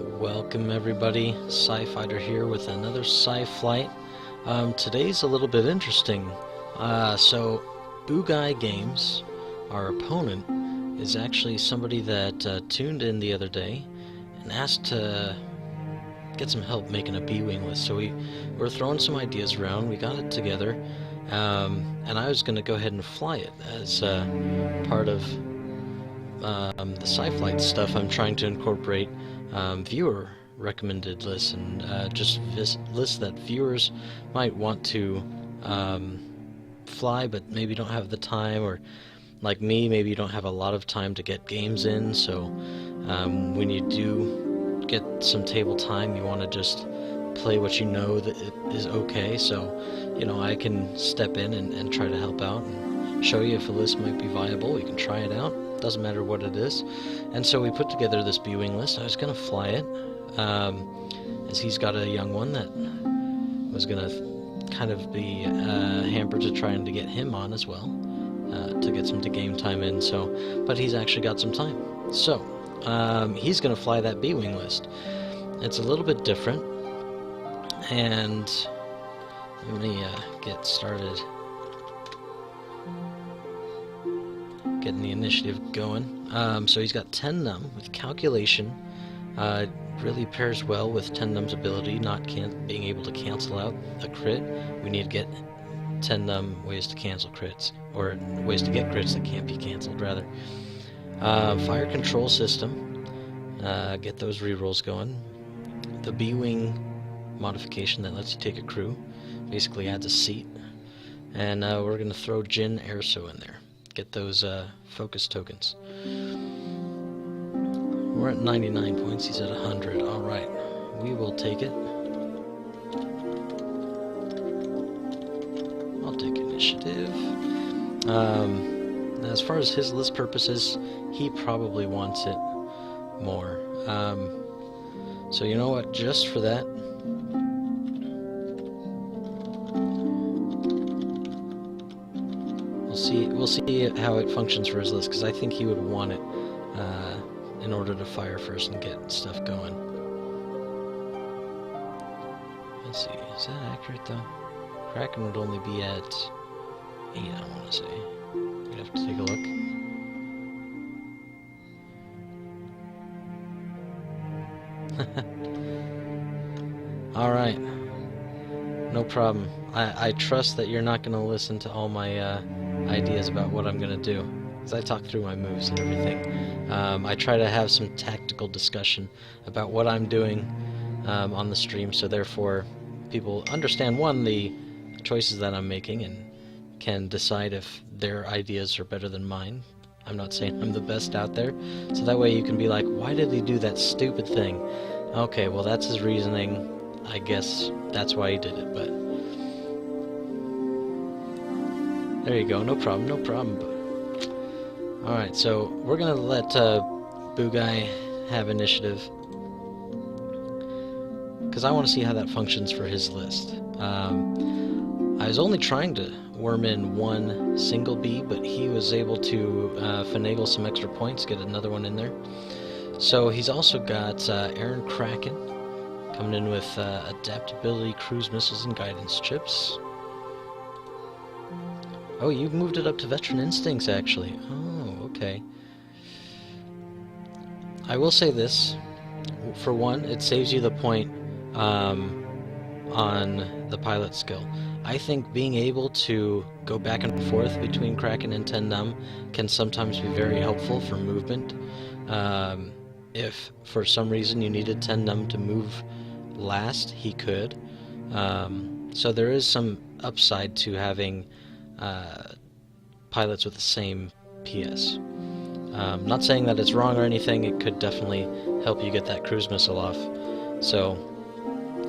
Welcome everybody, Sci-Fighter here with another Sci Flight. Today's a little bit interesting. So BugajGames, our opponent, is actually somebody that tuned in the other day and asked to get some help making a B-Wing list. So we're throwing some ideas around, we got it together, and I was going to go ahead and fly it as part of the Sci Flights stuff. I'm trying to incorporate viewer recommended lists and just lists that viewers might want to fly but maybe don't have the time, or like me, maybe you don't have a lot of time to get games in, so when you do get some table time, you want to just play what you know that it is okay. So, you know, I can step in and try to help out and show you if a list might be viable. We can try it out, doesn't matter what it is. And so we put together this B-Wing list. I was going to fly it, as he's got a young one that was going to kind of be hampered to trying to get him on as well, to get some game time in. So, but he's actually got some time. So, he's going to fly that B-Wing list. It's a little bit different, and let me get started getting the initiative going. So he's got 10 num with calculation. Really pairs well with 10 num's ability, not being able to cancel out a crit. We need to get 10 num ways to cancel crits, or ways to get crits that can't be canceled, rather. Fire control system, get those rerolls going. The B-Wing modification that lets you take a crew, basically adds a seat. And we're going to throw Jin Erso in there, get those focus tokens. We're at 99 points, he's at 100. Alright, we will take it. I'll take initiative. As far as his list purposes, he probably wants it more. So you know what, just for that, we'll see how it functions for his list, because I think he would want it in order to fire first and get stuff going. Let's see, is that accurate though? Cracken would only be at 8, I want to say. We'd have to take a look. Alright, no problem. I trust that you're not going to listen to all my ideas about what I'm going to do, because I talk through my moves and everything. I try to have some tactical discussion about what I'm doing on the stream, so therefore people understand, one, the choices that I'm making and can decide if their ideas are better than mine. I'm not saying I'm the best out there, so that way you can be like, why did he do that stupid thing? Okay, well that's his reasoning, I guess that's why he did it, but there you go, no problem, no problem. Alright, so we're gonna let Bugaj have initiative, because I want to see how that functions for his list. I was only trying to worm in one single B, but he was able to finagle some extra points, get another one in there. So he's also got Aaron Cracken coming in with Adaptability, Cruise Missiles, and Guidance Chips. Oh, you've moved it up to Veteran Instincts, actually. Oh, okay. I will say this. For one, it saves you the point on the pilot skill. I think being able to go back and forth between Cracken and 10 num can sometimes be very helpful for movement. If for some reason you needed 10 num to move last, he could. So there is some upside to having pilots with the same PS. Not saying that it's wrong or anything, it could definitely help you get that cruise missile off. So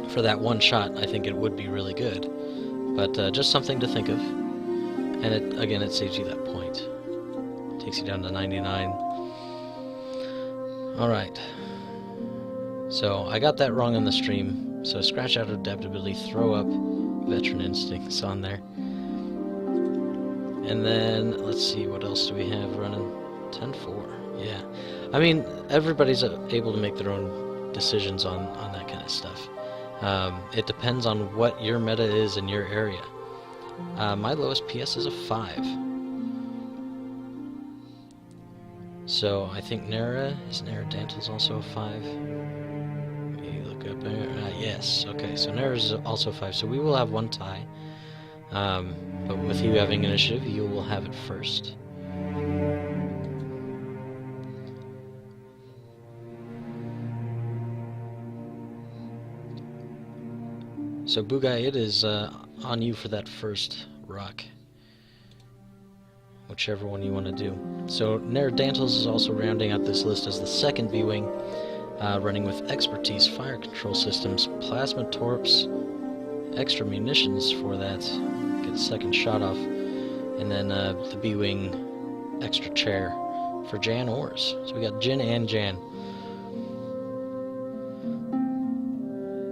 for that one shot, I think it would be really good. But just something to think of. And it saves you that point. Takes you down to 99. Alright. So I got that wrong on the stream. So scratch out Adaptability, throw up Veteran Instincts on there. And then, let's see, what else do we have running? 10-4, yeah. I mean, everybody's able to make their own decisions on that kind of stuff. It depends on what your meta is in your area. My lowest PS is a 5. So I think is Dantel's also a 5? Let me look up there. Yes, okay, so Nera's also a 5, so we will have one tie. But with you having initiative, you will have it first. So Bugaj, it is on you for that first rock. Whichever one you want to do. So Dantel's is also rounding out this list as the second B-Wing, running with expertise, fire control systems, plasma torps, extra munitions for that, get a second shot off, and then the B-Wing extra chair for Jan Ors. So we got Jin and Jan.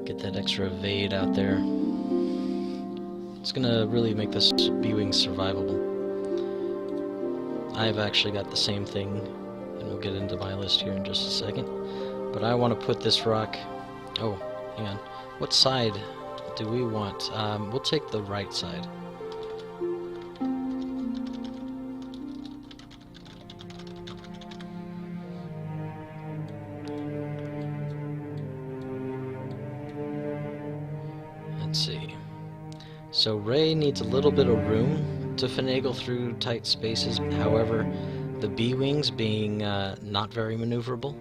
Get that extra evade out there. It's gonna really make this B-Wing survivable. I've actually got the same thing, and we'll get into my list here in just a second. But I want to put this rock... Oh, hang on. What side do we want? We'll take the right side. Let's see. So Rey needs a little bit of room to finagle through tight spaces. However, the B-Wings, being not very maneuverable,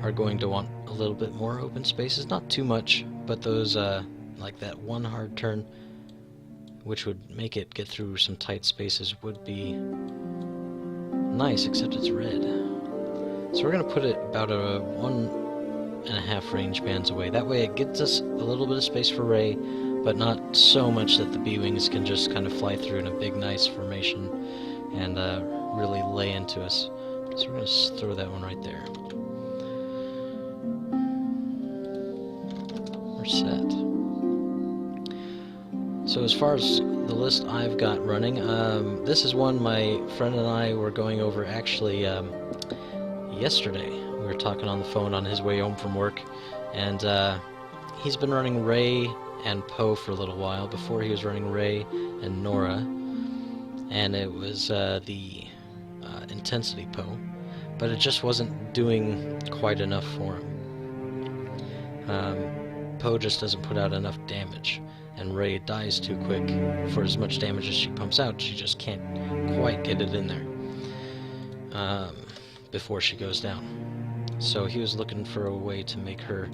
are going to want a little bit more open spaces. Not too much, but those, like that one hard turn, which would make it get through some tight spaces, would be nice, except it's red. So we're going to put it about a 1.5 range bands away. That way it gets us a little bit of space for Rey, but not so much that the B-Wings can just kind of fly through in a big, nice formation and really lay into us. So we're going to throw that one right there. We're set. So as far as the list I've got running, this is one my friend and I were going over actually yesterday. We were talking on the phone on his way home from work, and he's been running Rey and Poe for a little while. Before he was running Rey and Nora, and it was the Intensity Poe, but it just wasn't doing quite enough for him. Poe just doesn't put out enough damage, and Rey dies too quick. For as much damage as she pumps out, she just can't quite get it in there before she goes down. So he was looking for a way to make her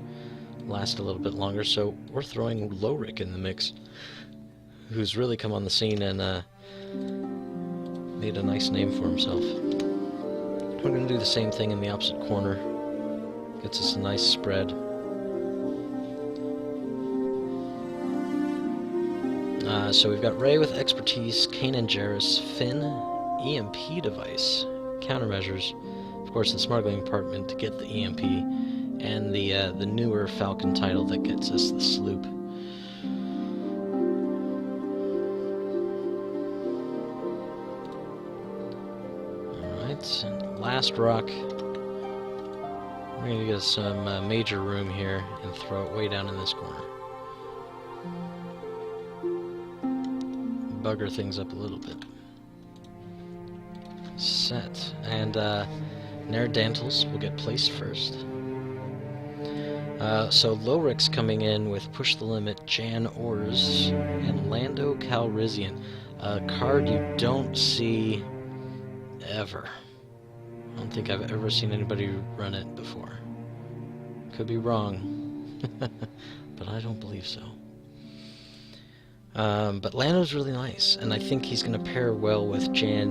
last a little bit longer, so we're throwing Lowrick in the mix, who's really come on the scene and made a nice name for himself. We're going to do the same thing in the opposite corner. Gets us a nice spread. So we've got Rey with expertise, Kanan Jarrus, Finn, EMP device, countermeasures, of course the smuggling department to get the EMP, and the newer Falcon title that gets us the sloop. Alright, and last rock. We're going to get some major room here and throw it way down in this corner. Bugger things up a little bit. Set. And Dantel's will get placed first. So Lowrick's coming in with Push the Limit, Jan Ors, and Lando Calrissian. A card you don't see ever. I don't think I've ever seen anybody run it before. Could be wrong, but I don't believe so. But Lando's really nice, and I think he's going to pair well with Jan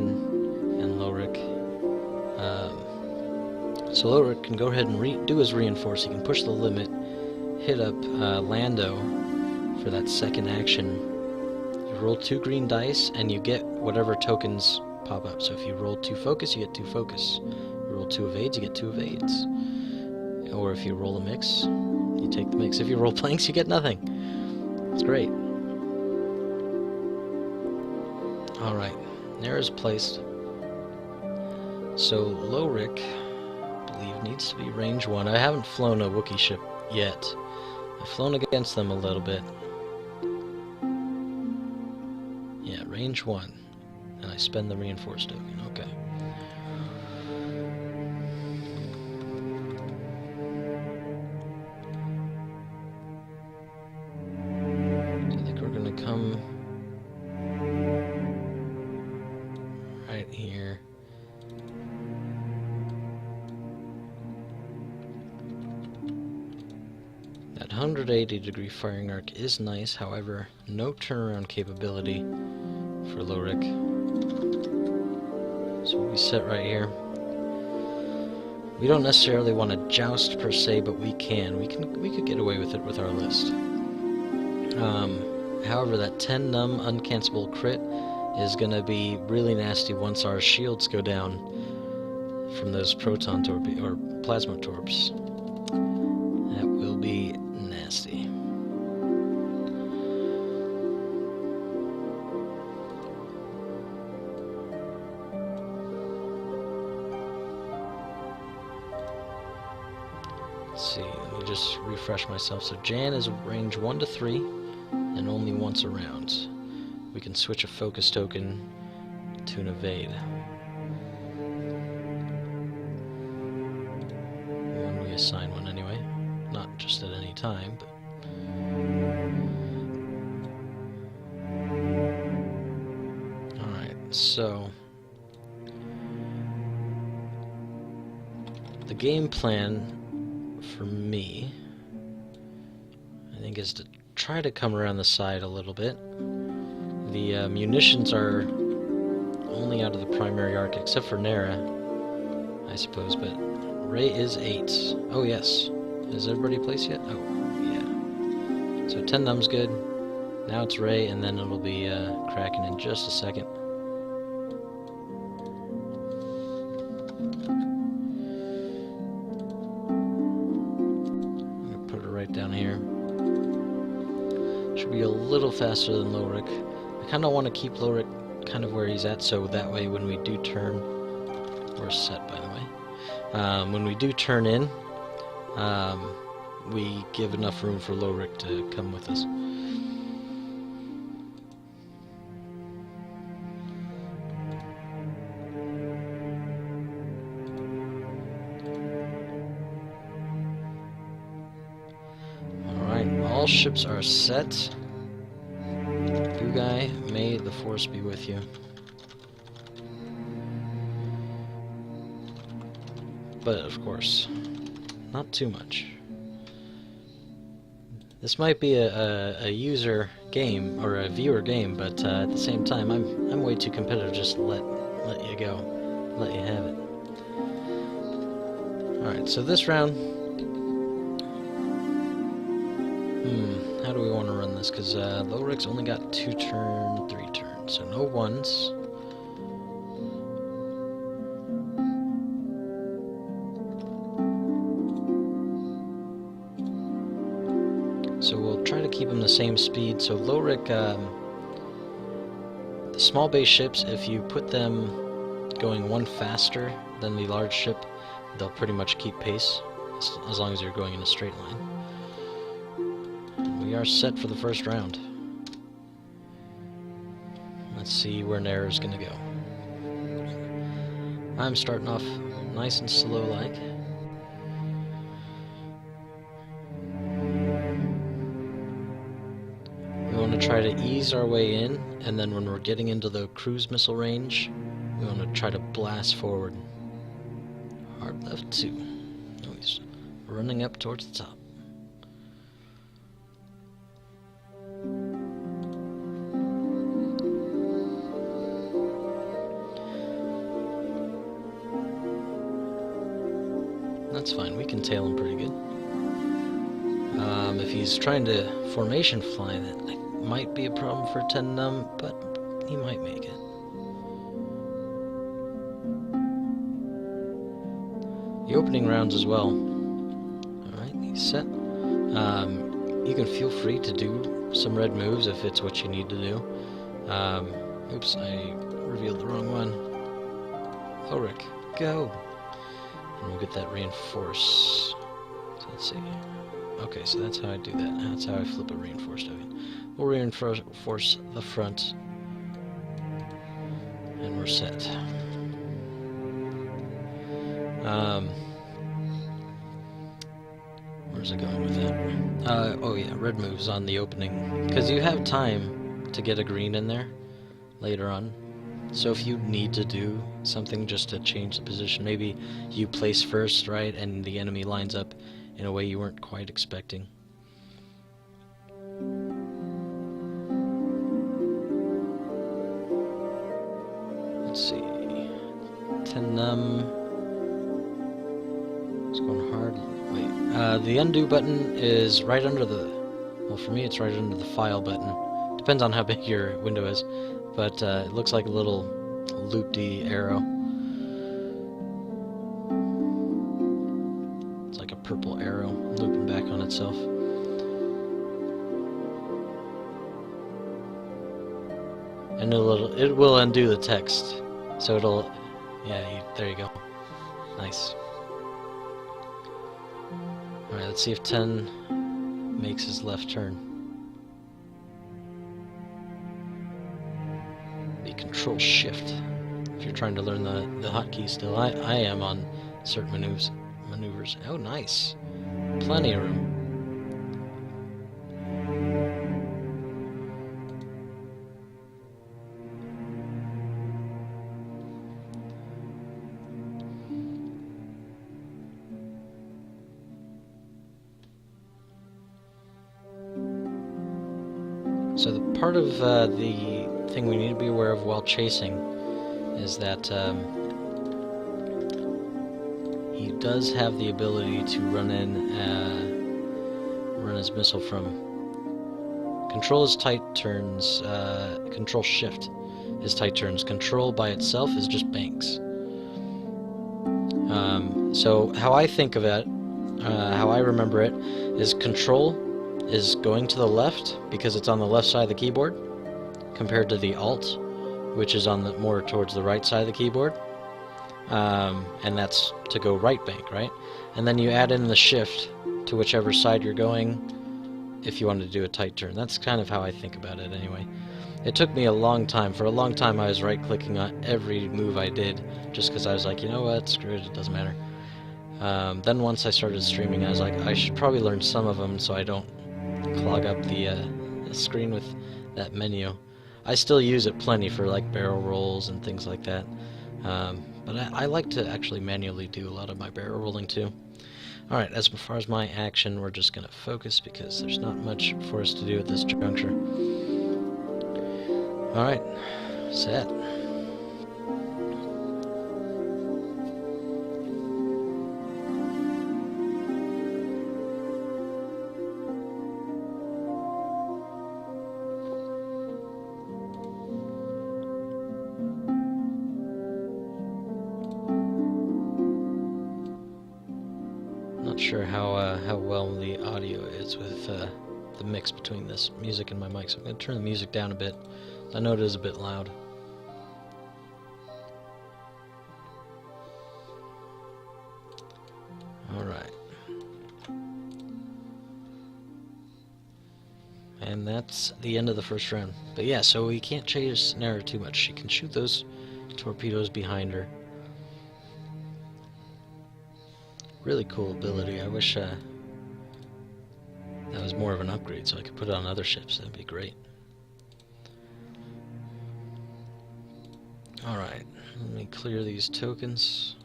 and Lowrick. So Lowrick can go ahead and do his reinforce. He can push the limit, hit up Lando for that second action. You roll 2 green dice, and you get whatever tokens pop up. So if you roll 2 focus, you get 2 focus. You roll 2 evades, you get 2 evades. Or if you roll a mix, you take the mix. If you roll planks, you get nothing. It's great. Alright, Nera's placed. So Lowrick, I believe, needs to be range 1. I haven't flown a Wookiee ship yet. I've flown against them a little bit. Yeah, range 1. And I spend the reinforced token. Okay. I think we're going to come right here. That 180-degree firing arc is nice, however, no turnaround capability for Lorik. So we sit right here. We don't necessarily want to joust per se, but we could get away with it with our list. However, that 10 num uncancelable crit is going to be really nasty once our shields go down from those proton or plasma torps. That will be nasty. Let's see, let me just refresh myself. So Jan is range 1 to 3 and only once a round. We can switch a focus token to an evade. When we assign one anyway. Not just at any time, but alright, so the game plan for me, I think, is to try to come around the side a little bit. The munitions are only out of the primary arc, except for Nara, I suppose, but Rey is 8. Oh yes. Is everybody placed yet? Oh, yeah. So 10 num's good. Now it's Rey, and then it'll be Cracken in just a second. Down here. Should be a little faster than Lorik. I kind of want to keep Lorik kind of where he's at, so that way when we do turn, we're set by the way. When we do turn in, we give enough room for Lorik to come with us. All ships are set. Bugaj, may the force be with you. But of course, not too much. This might be a user game or a viewer game, but at the same time, I'm way too competitive. Just let you go, let you have it. All right, so this round. How do we want to run this? Because Lorik's only got 3 turns, so no ones. So we'll try to keep him the same speed. So Lorik, the small base ships, if you put them going one faster than the large ship, they'll pretty much keep pace, as long as you're going in a straight line. We are set for the first round. Let's see where Nara's gonna go. I'm starting off nice and slow like. We want to try to ease our way in, and then when we're getting into the cruise missile range, we want to try to blast forward. Hard left 2. Oh, he's running up towards the top. That's fine, we can tail him pretty good. If he's trying to formation fly, that might be a problem for 10 num, but he might make it. The opening rounds as well. Alright, he's set. You can feel free to do some red moves if it's what you need to do. Oops, I revealed the wrong one. Lorik, go! And we'll get that reinforce. So let's see. Okay, so that's how I do that. That's how I flip a reinforced token. We'll reinforce the front. And we're set. Where's it going with that? Oh yeah, red moves on the opening. Because you have time to get a green in there later on. So if you need to do something just to change the position, maybe you place first, right, and the enemy lines up in a way you weren't quite expecting. Let's see. 10 It's going hard. Wait. The undo button is right under the... Well, for me, it's right under the file button. Depends on how big your window is. But it looks like a little loopy arrow. It's like a purple arrow looping back on itself. And it will undo the text. So it'll... Yeah, there you go. Nice. Alright, let's see if 10 makes his left turn. Be Control Shift if you're trying to learn the hotkey still. I am on certain maneuvers. Oh, nice. Plenty of room. So the part of the thing we need to be aware of while chasing is that he does have the ability to run his missile from control his tight turns, control shift is tight turns, control by itself is just banks. So how I think of it, how I remember it, is control is going to the left because it's on the left side of the keyboard compared to the alt, which is on the more towards the right side of the keyboard, and that's to go right bank, right? And then you add in the shift to whichever side you're going if you want to do a tight turn. That's kind of how I think about it anyway. It took me a long time. For a long time I was right clicking on every move I did just because I was like, you know what, screw it, it doesn't matter. Then once I started streaming I was like, I should probably learn some of them so I don't clog up the screen with that menu. I still use it plenty for like barrel rolls and things like that, but I like to actually manually do a lot of my barrel rolling too. Alright, as far as my action, we're just going to focus because there's not much for us to do at this juncture. Alright, set. Not sure how well the audio is with the mix between this music and my mic, so I'm going to turn the music down a bit. I know it is a bit loud. Alright. And that's the end of the first round. But yeah, so we can't chase Nara too much. She can shoot those torpedoes behind her. Really cool ability. I wish that was more of an upgrade so I could put it on other ships. That'd be great. Alright, let me clear these tokens.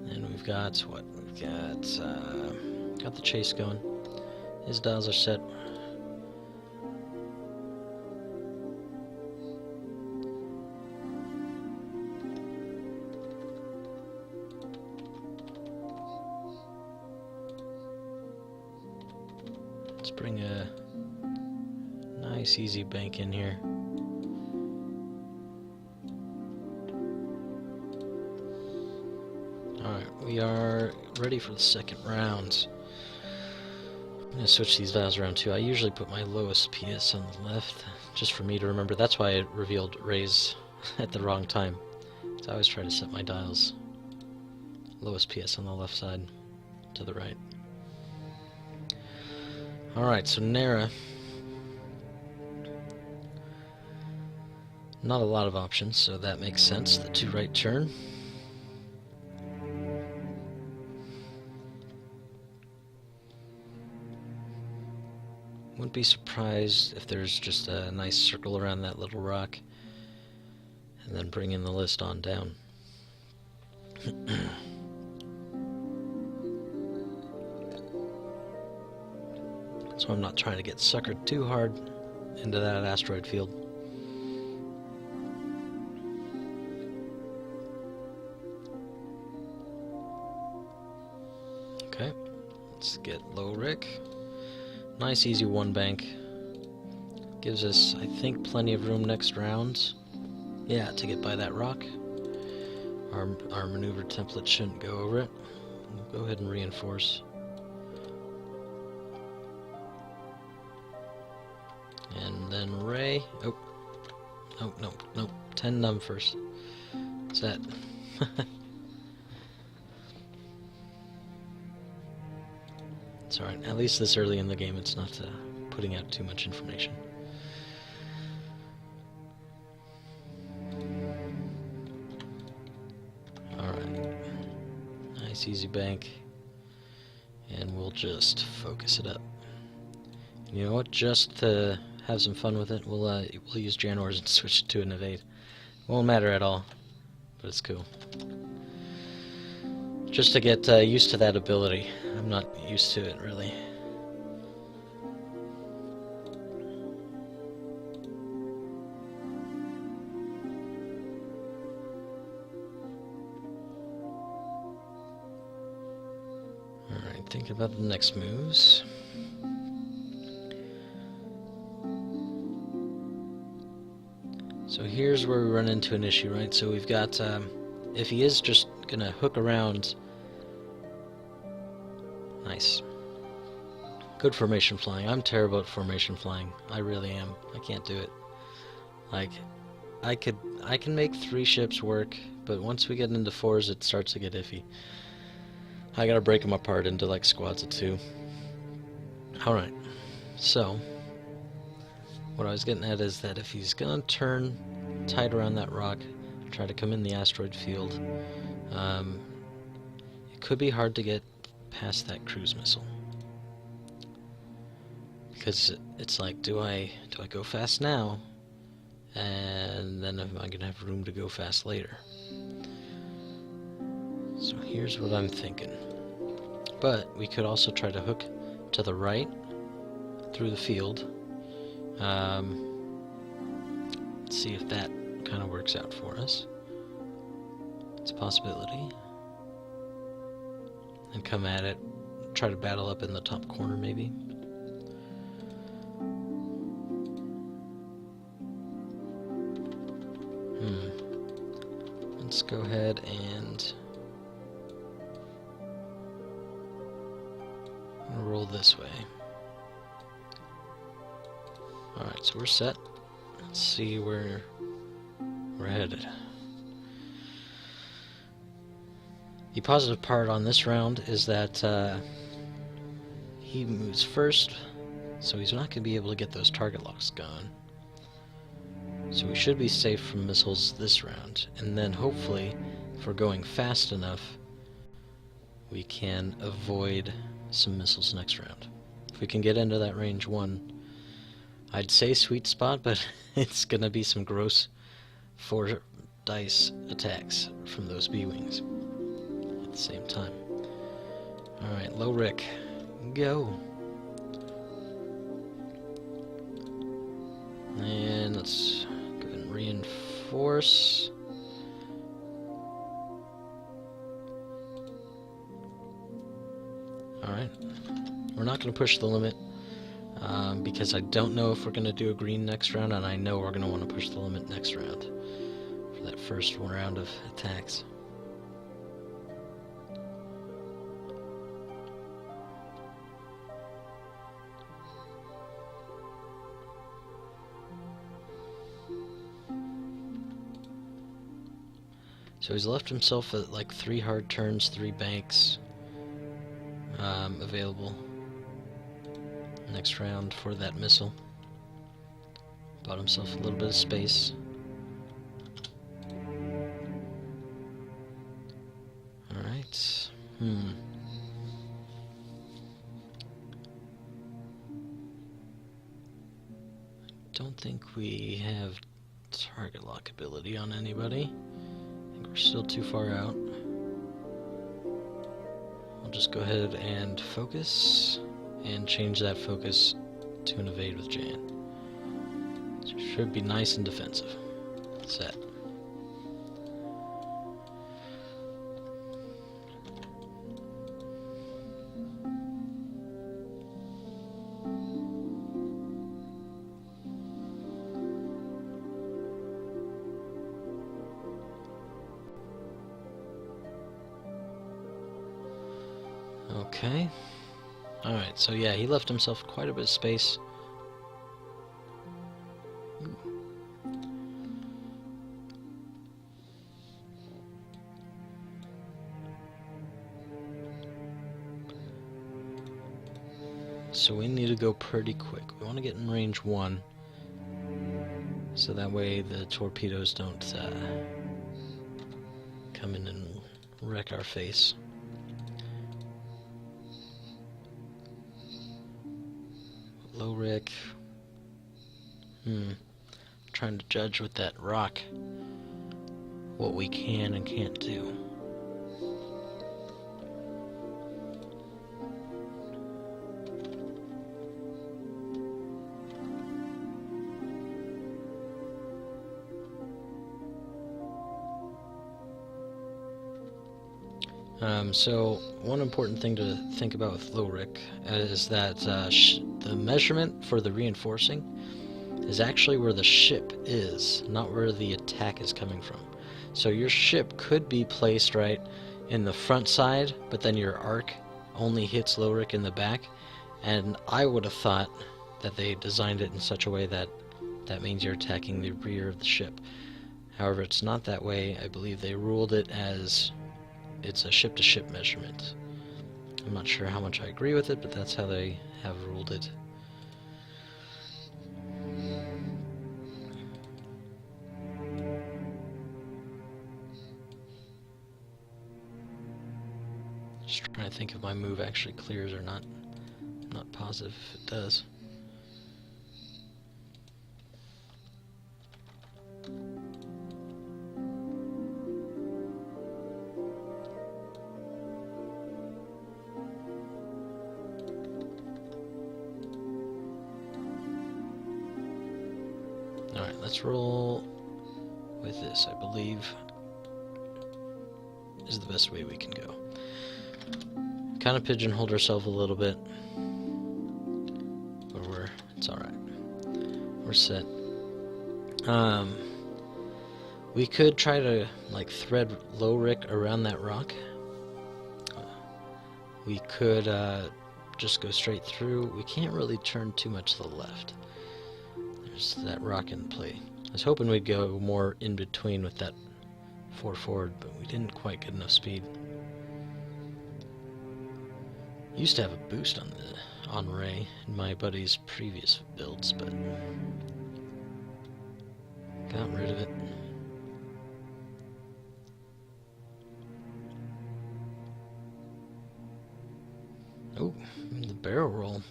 And we've got what? We've got the chase going. His dials are set. Let's bring a nice easy bank in here. Alright, we are ready for the second round. I'm going to switch these dials around too. I usually put my lowest PS on the left, just for me to remember. That's why I revealed Rey's at the wrong time. So I always try to set my dials lowest PS on the left side to the right. Alright, so Nara. Not a lot of options, so that makes sense. The 2 right turn. Wouldn't be surprised if there's just a nice circle around that little rock, and then bringing the list on down. So I'm not trying to get suckered too hard into that asteroid field. Okay, let's get low Rick. Nice easy 1 bank. Gives us, I think, plenty of room next round. Yeah, to get by that rock. Our maneuver template shouldn't go over it. We'll go ahead and reinforce. And then Rey. Oh. Nope. 10 num first. Set. It's alright. At least this early in the game it's not putting out too much information. Alright. Nice easy bank. And we'll just focus it up. And you know what? Just to have some fun with it, we'll use Janors and switch it to an evade. Won't matter at all, but it's cool. Just to get used to that ability. I'm not used to it, really. Alright, think about the next moves. So here's where we run into an issue, right? So we've got, if he is just gonna hook around. Nice. Good formation flying. I'm terrible at formation flying. I really am. I can't do it. Like, I can make 3 ships work, but once we get into 4s, it starts to get iffy. I gotta break them apart into like squads of 2. Alright, so what I was getting at is that if he's gonna turn tight around that rock, try to come in the asteroid field, it could be hard to get past that cruise missile. Because it's like, do I go fast now? And then am I gonna have room to go fast later? So here's what I'm thinking. But we could also try to hook to the right through the field. Let's see if that kind of works out for us. It's a possibility. And come at it, try to battle up in the top corner maybe. Let's go ahead and roll this way. Alright, so we're set. Let's see where we're headed. The positive part on this round is that he moves first, so he's not going to be able to get those target locks going. So we should be safe from missiles this round, and then hopefully, if we're going fast enough, we can avoid some missiles next round. If we can get into that range 1, I'd say sweet spot, but it's gonna be some gross 4 dice attacks from those B-wings at the same time. Alright, low Rick, go! And let's go ahead and reinforce. Alright, we're not going to push the limit because I don't know if we're going to do a green next round, and I know we're going to want to push the limit next round for that first round of attacks. So he's left himself at like 3 hard turns, 3 banks available next round for that missile. Bought himself a little bit of space. Alright. Don't think we have target lock ability on anybody. I think we're still too far out. I'll just go ahead and focus and change that focus to an evade with Jan. So it should be nice and defensive. Set. Okay. Alright, so yeah, he left himself quite a bit of space. So we need to go pretty quick. We want to get in range 1, so that way the torpedoes don't come in and wreck our face. Low Rick. Trying to judge with that rock what we can and can't do. So one important thing to think about with low Rick is that the measurement for the reinforcing is actually where the ship is, not where the attack is coming from. So your ship could be placed right in the front side, but then your arc only hits low Rick in the back, and I would have thought that they designed it in such a way that that means you're attacking the rear of the ship. However, it's not that way. I believe they ruled it as it's a ship-to-ship measurement. I'm not sure how much I agree with it, but that's how they have ruled it. Just trying to think if my move actually clears or not. I'm not positive if it does. Alright, let's roll with this. I believe is the best way we can go. Kind of pigeonholed ourselves a little bit, but it's alright. We're set. We could try to like thread low Rick around that rock. We could just go straight through. We can't really turn too much to the left. There's that rock in play. I was hoping we'd go more in between with that 4 forward, but we didn't quite get enough speed. Used to have a boost on Rey in my buddy's previous builds, but got rid of it. Oh, the barrel roll.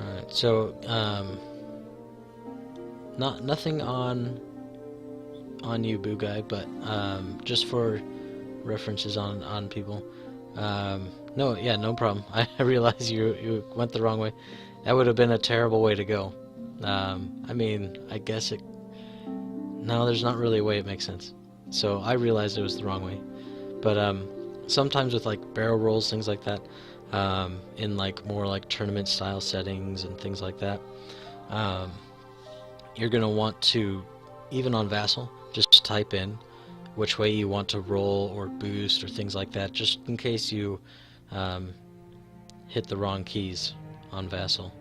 Alright, so nothing on you, Bugaj, but just for references on people. No, yeah, no problem. I realize you went the wrong way. That would have been a terrible way to go. I mean, I guess it. No, there's not really a way it makes sense. So I realized it was the wrong way. But sometimes with like barrel rolls, things like that, in like more like tournament style settings and things like that, you're gonna want to, even on Vassal, just type in which way you want to roll or boost or things like that, just in case you hit the wrong keys on Vassal,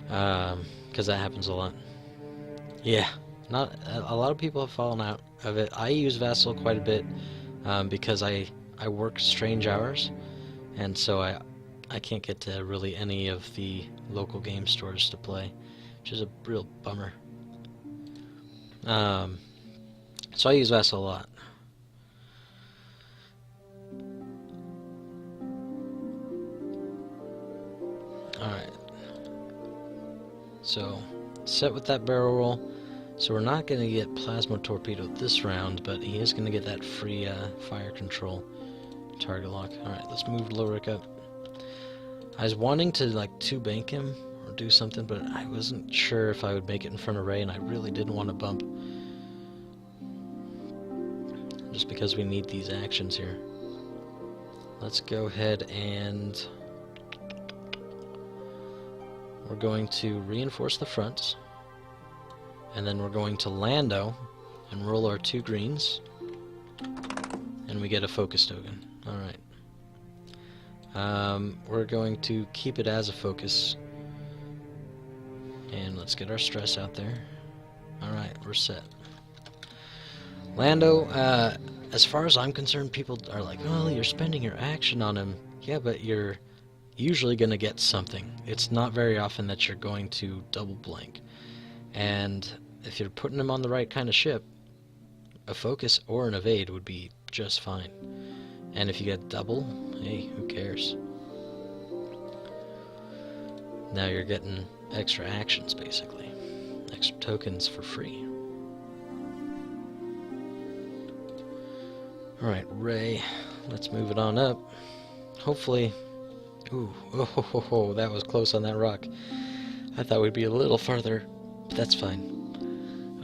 because that happens a lot. Yeah, not a lot of people have fallen out of it. I use Vassal quite a bit because I work strange hours, and so I can't get to really any of the local game stores to play, which is a real bummer. So I use Vassal a lot. Alright. So, set with that barrel roll. So we're not going to get Plasma Torpedo this round, but he is going to get that free fire control target lock. Alright, let's move Lorik up. I was wanting to like 2-bank him or do something, but I wasn't sure if I would make it in front of Rey, and I really didn't want to bump. Just because we need these actions here. Let's go ahead and we're going to reinforce the fronts, and then we're going to Lando and roll our 2 greens, and we get a focus token. Alright. We're going to keep it as a focus, and let's get our stress out there. Alright, we're set. Lando, as far as I'm concerned, people are like, oh, you're spending your action on him. Yeah, but you're usually going to get something. It's not very often that you're going to double blank. And if you're putting him on the right kind of ship, a focus or an evade would be just fine. And if you get double, hey, who cares? Now you're getting extra actions, basically. Extra tokens for free. Alright, Rey, let's move it on up. Hopefully... Ooh, oh, that was close on that rock. I thought we'd be a little farther, but that's fine.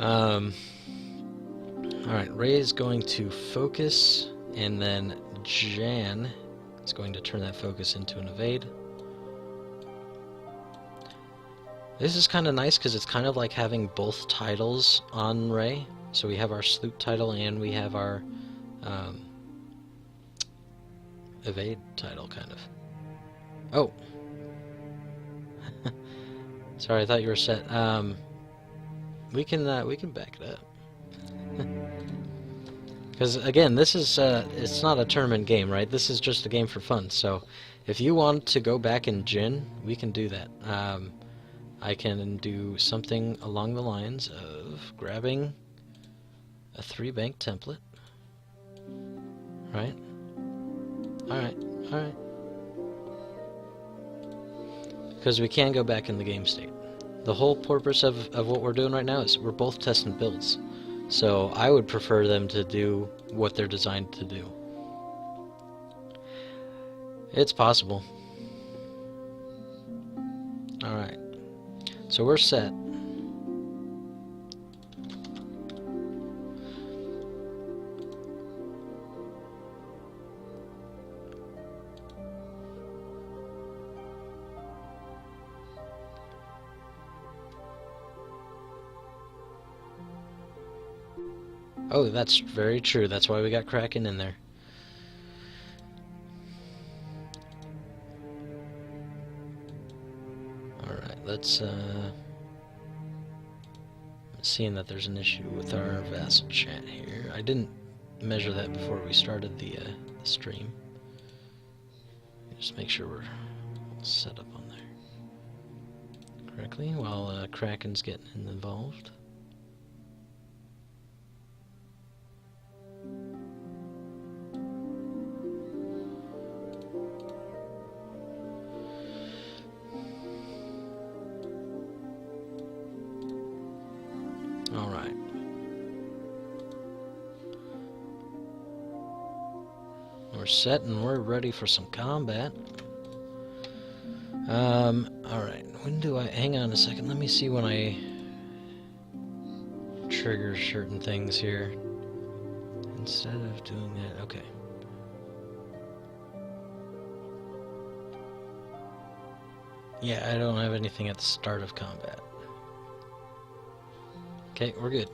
Alright, Rey is going to focus, and then Jan is going to turn that focus into an evade. This is kind of nice because it's kind of like having both titles on Rey. So we have our sloop title and we have our evade title, kind of. Oh! Sorry, I thought you were set. We can back it up. Because again, this is it's not a tournament game, right? This is just a game for fun. So if you want to go back in Jin, we can do that. I can do something along the lines of grabbing a 3-bank template. Right? Alright. Because we can go back in the game state. The whole purpose of what we're doing right now is we're both testing builds. So I would prefer them to do what they're designed to do. It's possible. Alright. So we're set. Oh, that's very true. That's why we got Cracken in there. Alright, let's, seeing that there's an issue with our Vassal chat here. I didn't measure that before we started the stream. Just make sure we're all set up on there correctly while Cracken's getting involved. Alright. We're set and we're ready for some combat. Alright. When do I... Hang on a second. Let me see when I trigger certain things here. Instead of doing that... Okay. Yeah, I don't have anything at the start of combat. Okay, we're good.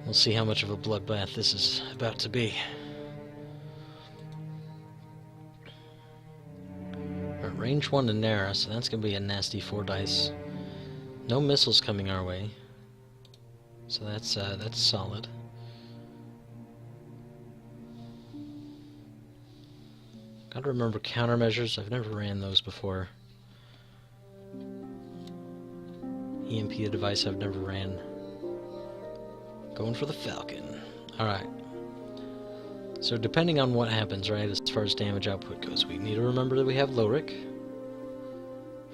We'll see how much of a bloodbath this is about to be. Alright, range 1 to Nara, so that's going to be a nasty 4 dice. No missiles coming our way, so that's solid. Gotta remember countermeasures. I've never ran those before. EMP a device I've never ran. Going for the Falcon. Alright. So depending on what happens, right, as far as damage output goes, we need to remember that we have Lorik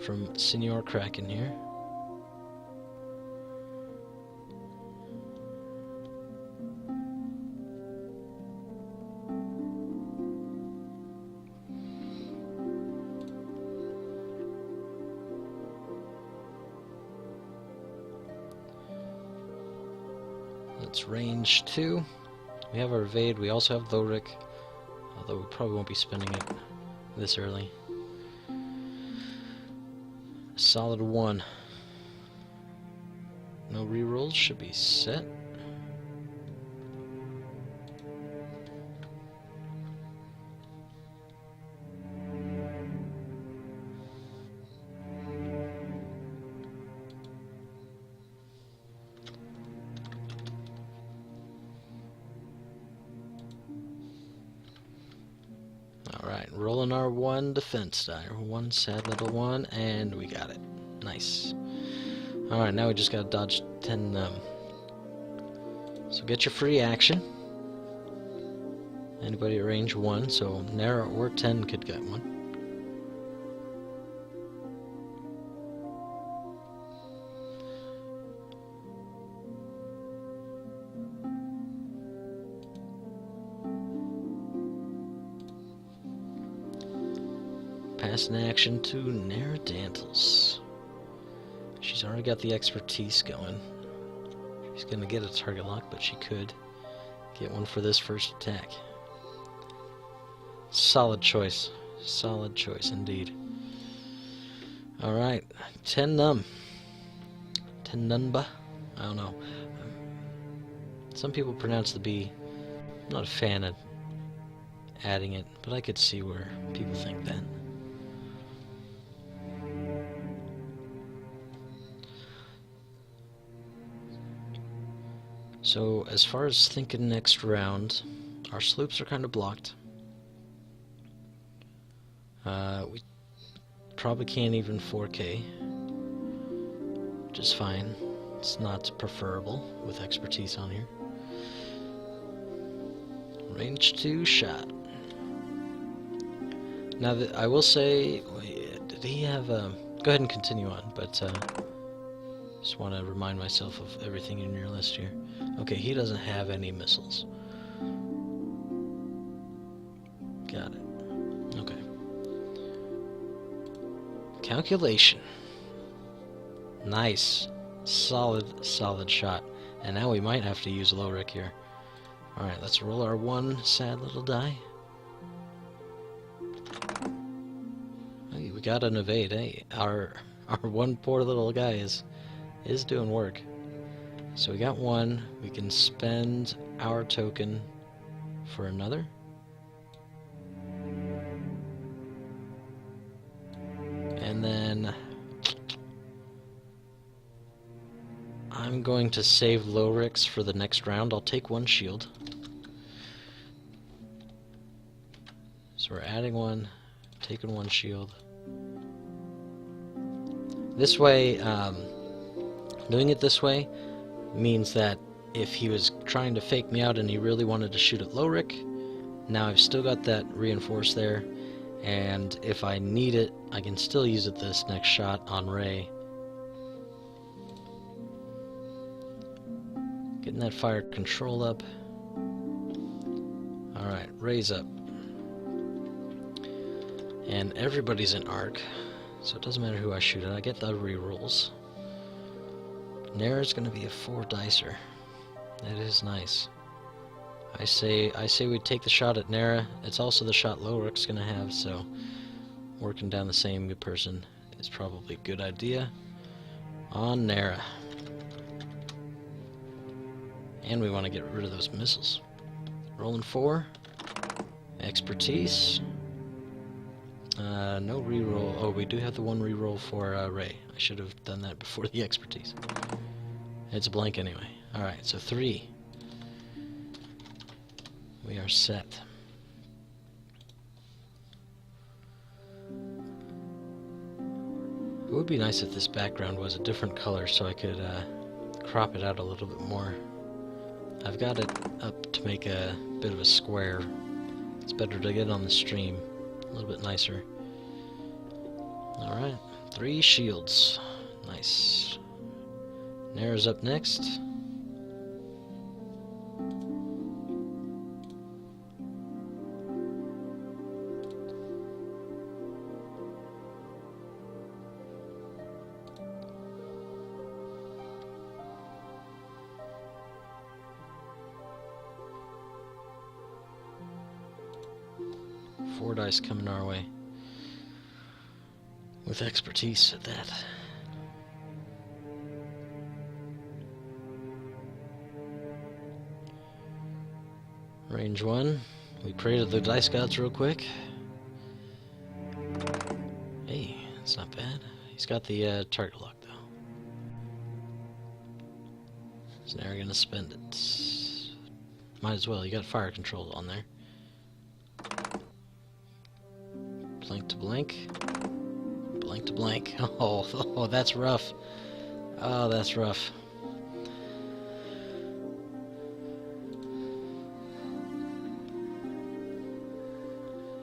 from Senior Cracken here. That's range 2. We have our evade, we also have Lorik, although we probably won't be spending it this early. Solid 1. No rerolls, should be set. Alright, rolling our 1 defense die, 1 sad little 1, and we got it. Nice. Alright, now we just gotta dodge 10 So get your free action. Anybody at range 1, so Nara or 10 could get one. Pass an action to Naradantles. She's already got the expertise going. She's gonna get a target lock, but she could get one for this first attack. Solid choice. Solid choice indeed. Alright, 10 num. 10 nunba? I don't know. Some people pronounce the B. I'm not a fan of adding it, but I could see where people think that. So, as far as thinking next round, our sloops are kind of blocked. We probably can't even 4K, which is fine. It's not preferable with expertise on here. Range 2 shot. Now, I will say, did he have a... Go ahead and continue on, but just want to remind myself of everything in your list here. Okay, he doesn't have any missiles. Got it. Okay. Calculation. Nice. Solid shot. And now we might have to use Lorik here. Alright, let's roll our 1 sad little die. Hey, we got an evade. Hey, our one poor little guy is doing work. So we got 1. We can spend our token for another. And then I'm going to save Lorix for the next round. I'll take 1 shield. So we're adding 1, taking 1 shield. This way, doing it this way means that if he was trying to fake me out and he really wanted to shoot at Lorik, now I've still got that reinforce there, and if I need it, I can still use it this next shot on Rey. Getting that fire control up. Alright, Rey's up. And everybody's in arc, so it doesn't matter who I shoot at. I get the rerolls. Nara's gonna be a 4 dicer. That is nice. I say we take the shot at Nara. It's also the shot Lorik's gonna have, so working down the same good person is probably a good idea. On Nara. And we want to get rid of those missiles. Rolling 4. Expertise. No reroll. Oh, we do have the one reroll for Rey. I should have done that before the expertise. It's a blank anyway. Alright, so 3. We are set. It would be nice if this background was a different color so I could crop it out a little bit more. I've got it up to make a bit of a square. It's better to get on the stream. A little bit nicer. Alright, 3 shields. Nice. Nair's up next. Four dice coming our way. With expertise at that. Range 1. We pray to the dice gods real quick. Hey, that's not bad. He's got the target lock though. So now we're gonna spend it. Might as well, you got fire control on there. Blank to blank. Blank to blank. Oh, that's rough. Oh, that's rough.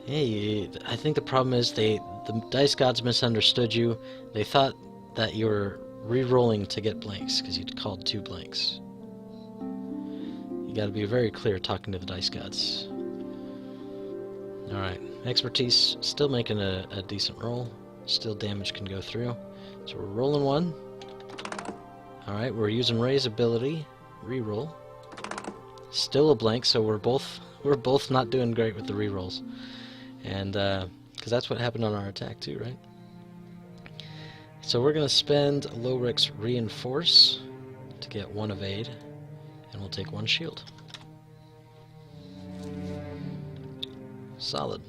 Hey, I think the problem is the dice gods misunderstood you. They thought that you were re-rolling to get blanks because you called 2 blanks. You got to be very clear talking to the dice gods. Alright, expertise, still making a decent roll. Still damage can go through. So we're rolling 1. Alright, we're using Rey's ability. Reroll. Still a blank, so we're both not doing great with the rerolls. And because that's what happened on our attack too, right? So we're gonna spend Loric's Reinforce to get 1 evade, and we'll take 1 shield. Solid.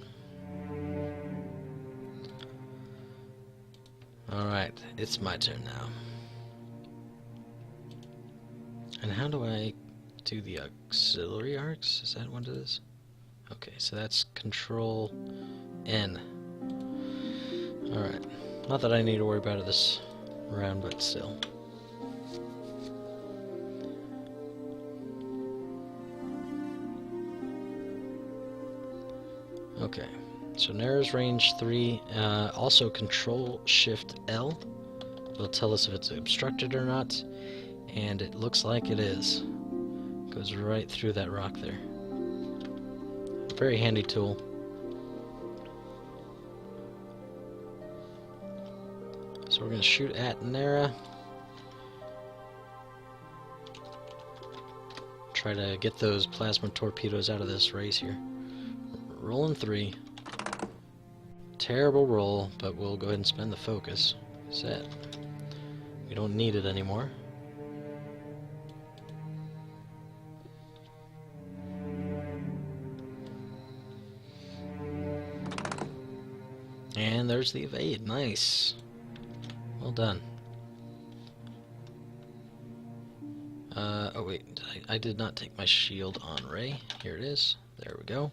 Alright, it's my turn now. And how do I do the auxiliary arcs? Is that what it is? Okay, so that's Control N. Alright. Not that I need to worry about it this round, but still. Okay. So Nair's range 3. Also Control Shift L. It'll tell us if it's obstructed or not. And it looks like it is. Goes right through that rock there. Very handy tool. So we're going to shoot at Naira. Try to get those plasma torpedoes out of this race here. Rolling 3. Terrible roll, but we'll go ahead and spend the focus. Set. We don't need it anymore. And there's the evade. Nice. Well done. Oh wait, I did not take my shield on Rey. Here it is. There we go.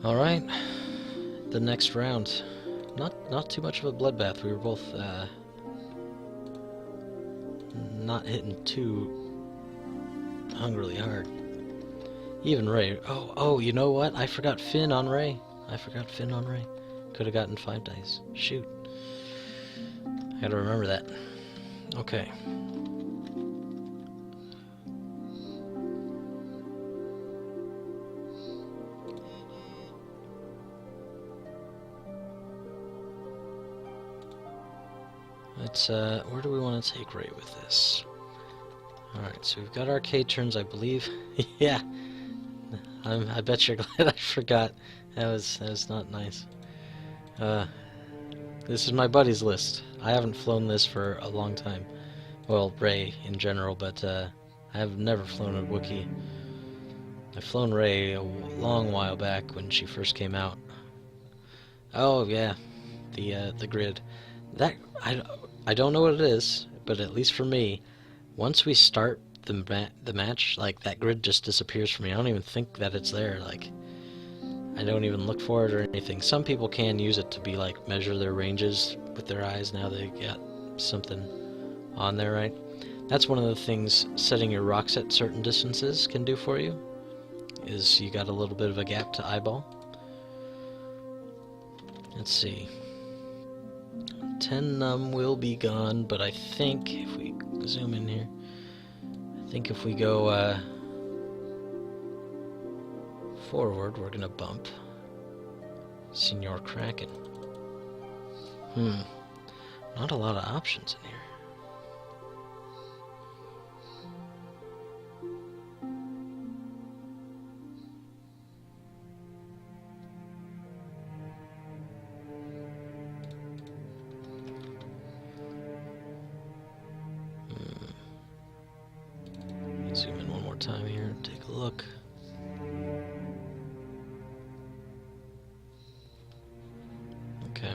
Alright. The next round. Not too much of a bloodbath. We were both not hitting too hungrily hard. Even Rey. Oh, you know what? I forgot Finn on Rey. Could have gotten 5 dice. Shoot. I gotta remember that. Okay. Let's, where do we want to take Rey with this? Alright, so we've got arcade turns, I believe. Yeah. I bet you're glad I forgot. That was not nice. This is my buddy's list. I haven't flown this for a long time. Well, Rey in general, but I have never flown a Wookiee. I've flown Rey a long while back when she first came out. Oh yeah, the grid. That I don't know what it is, but at least for me, once we start the match, like that grid just disappears from me. I don't even think that it's there. Like I don't even look for it or anything. Some people can use it to be like measure their ranges with their eyes. Now they got something on there, right? That's one of the things setting your rocks at certain distances can do for you. Is you got a little bit of a gap to eyeball. Let's see. 10 num will be gone, but I think if we zoom in here, I think if we go forward, we're gonna bump Senor Cracken. Not a lot of options in here. Zoom in one more time here and take a look. Okay.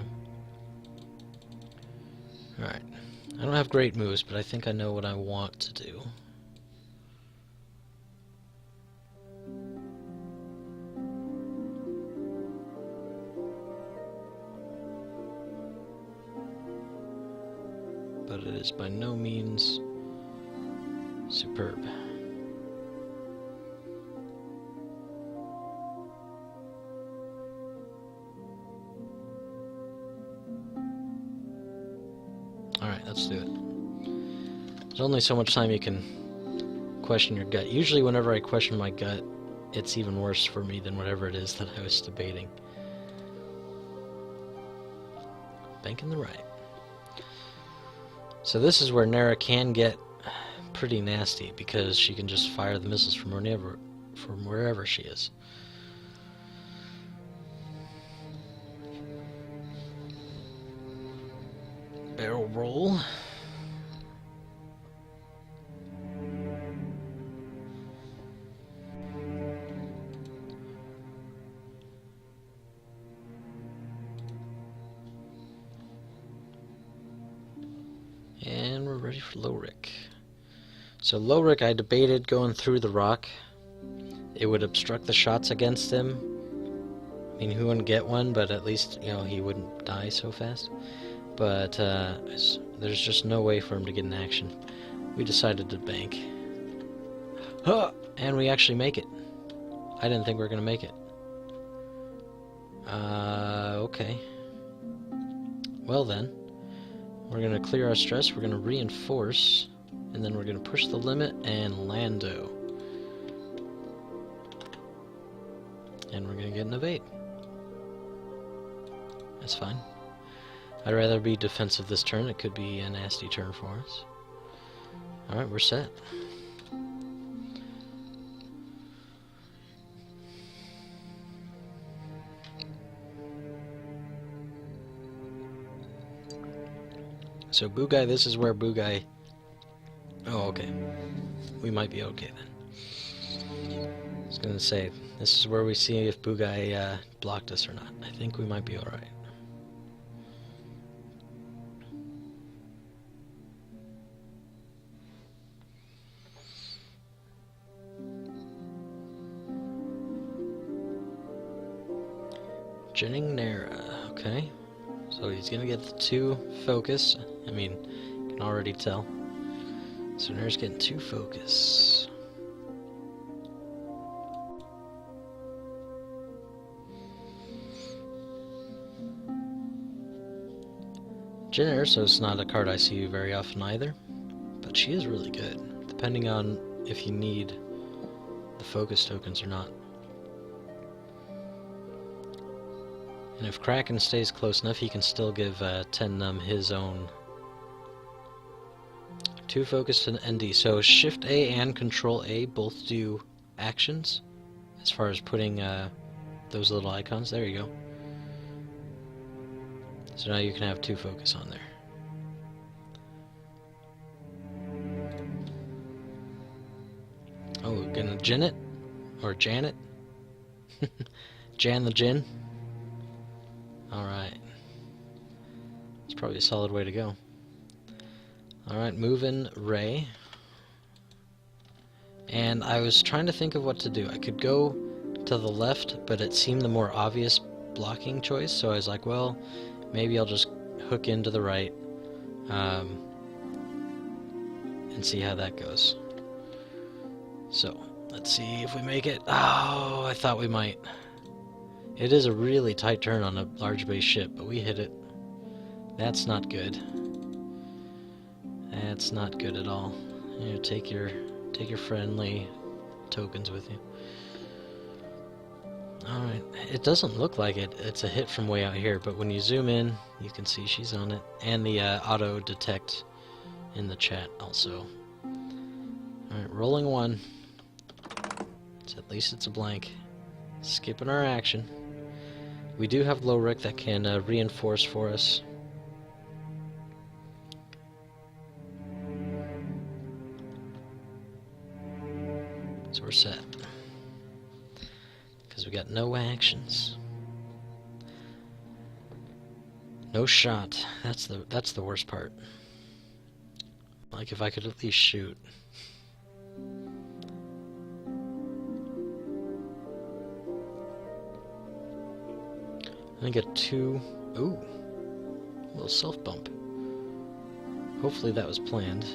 Alright. I don't have great moves, but I think I know what I want to do. But it is by no means superb. Alright, let's do it. There's only so much time you can question your gut. Usually whenever I question my gut, it's even worse for me than whatever it is that I was debating. Banking the right. So this is where Nara can get pretty nasty because she can just fire the missiles from wherever she is. Barrel roll. And we're ready for Lowrick. So Lowrick, I debated going through the rock. It would obstruct the shots against him. I mean, he wouldn't get one, but at least, you know, he wouldn't die so fast. But there's just no way for him to get in action. We decided to bank. Huh! And we actually make it. I didn't think we were going to make it. Okay. Well then. We're going to clear our stress, we're going to reinforce, and then we're going to push the limit and Lando. And we're going to get an evade. That's fine. I'd rather be defensive this turn. It could be a nasty turn for us. Alright, we're set. So Bugaj, this is where Bugaj... Oh, okay. We might be okay then. I was gonna say, this is where we see if Bugaj blocked us or not. I think we might be alright. Jenning Nara, okay. So he's gonna get the 2 focus. I mean, you can already tell. So Nara's getting 2 focus. Jyn Erso's not a card I see very often either, but she is really good, depending on if you need the focus tokens or not. And if Cracken stays close enough, he can still give 10 num his own 2 focus to ND. So Shift A and Control A both do actions as far as putting those little icons. There you go. So now you can have 2 focus on there. Janet? Or Janet? Jan the Gin? Alright. It's probably a solid way to go. Alright, move in Rey. And I was trying to think of what to do. I could go to the left, but it seemed the more obvious blocking choice, so I was like, well, maybe I'll just hook into the right and see how that goes. So, let's see if we make it. Oh, I thought we might. It is a really tight turn on a large base ship, but we hit it. That's not good. That's not good at all. You know, take your friendly tokens with you. Alright, it doesn't look like it's a hit from way out here, but when you zoom in, you can see she's on it. And the auto detect in the chat also. Alright, rolling one. So at least it's a blank. Skipping our action. We do have Lowrick that can reinforce for us. So we're set. Because we got no actions. No shot. That's the worst part. Like if I could at least shoot. I get two. Ooh. A little self bump. Hopefully that was planned.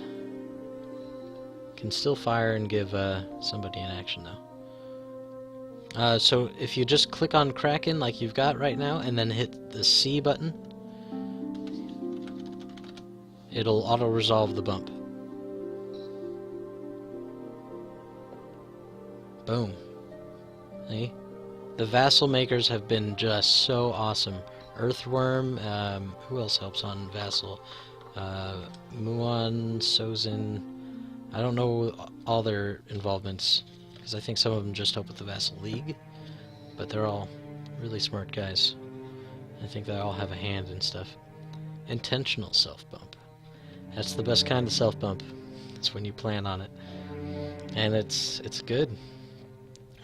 Can still fire and give somebody an action though. So if you just click on Cracken like you've got right now and then hit the C button, it'll auto-resolve the bump. Boom. See? The vassal makers have been just so awesome. Earthworm, who else helps on vassal? Muon, Sozin. I don't know all their involvements, because I think some of them just help with the Vassal League, but they're all really smart guys. I think they all have a hand and stuff. Intentional self-bump. That's the best kind of self-bump. It's when you plan on it. And it's good.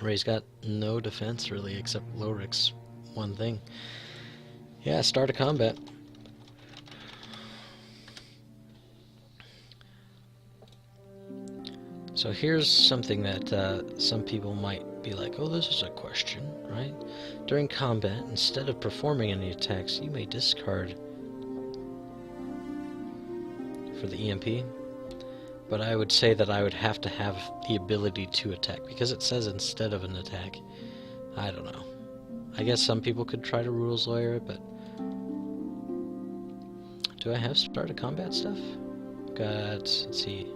Rey's got no defense, really, except Lowrick's one thing. Yeah, start a combat. So here's something that some people might be like, oh, this is a question, right? During combat, instead of performing any attacks, you may discard for the EMP. But I would say that I would have to have the ability to attack, because it says instead of an attack. I don't know. I guess some people could try to rules lawyer it, but... Do I have start a combat stuff? Got, let's see...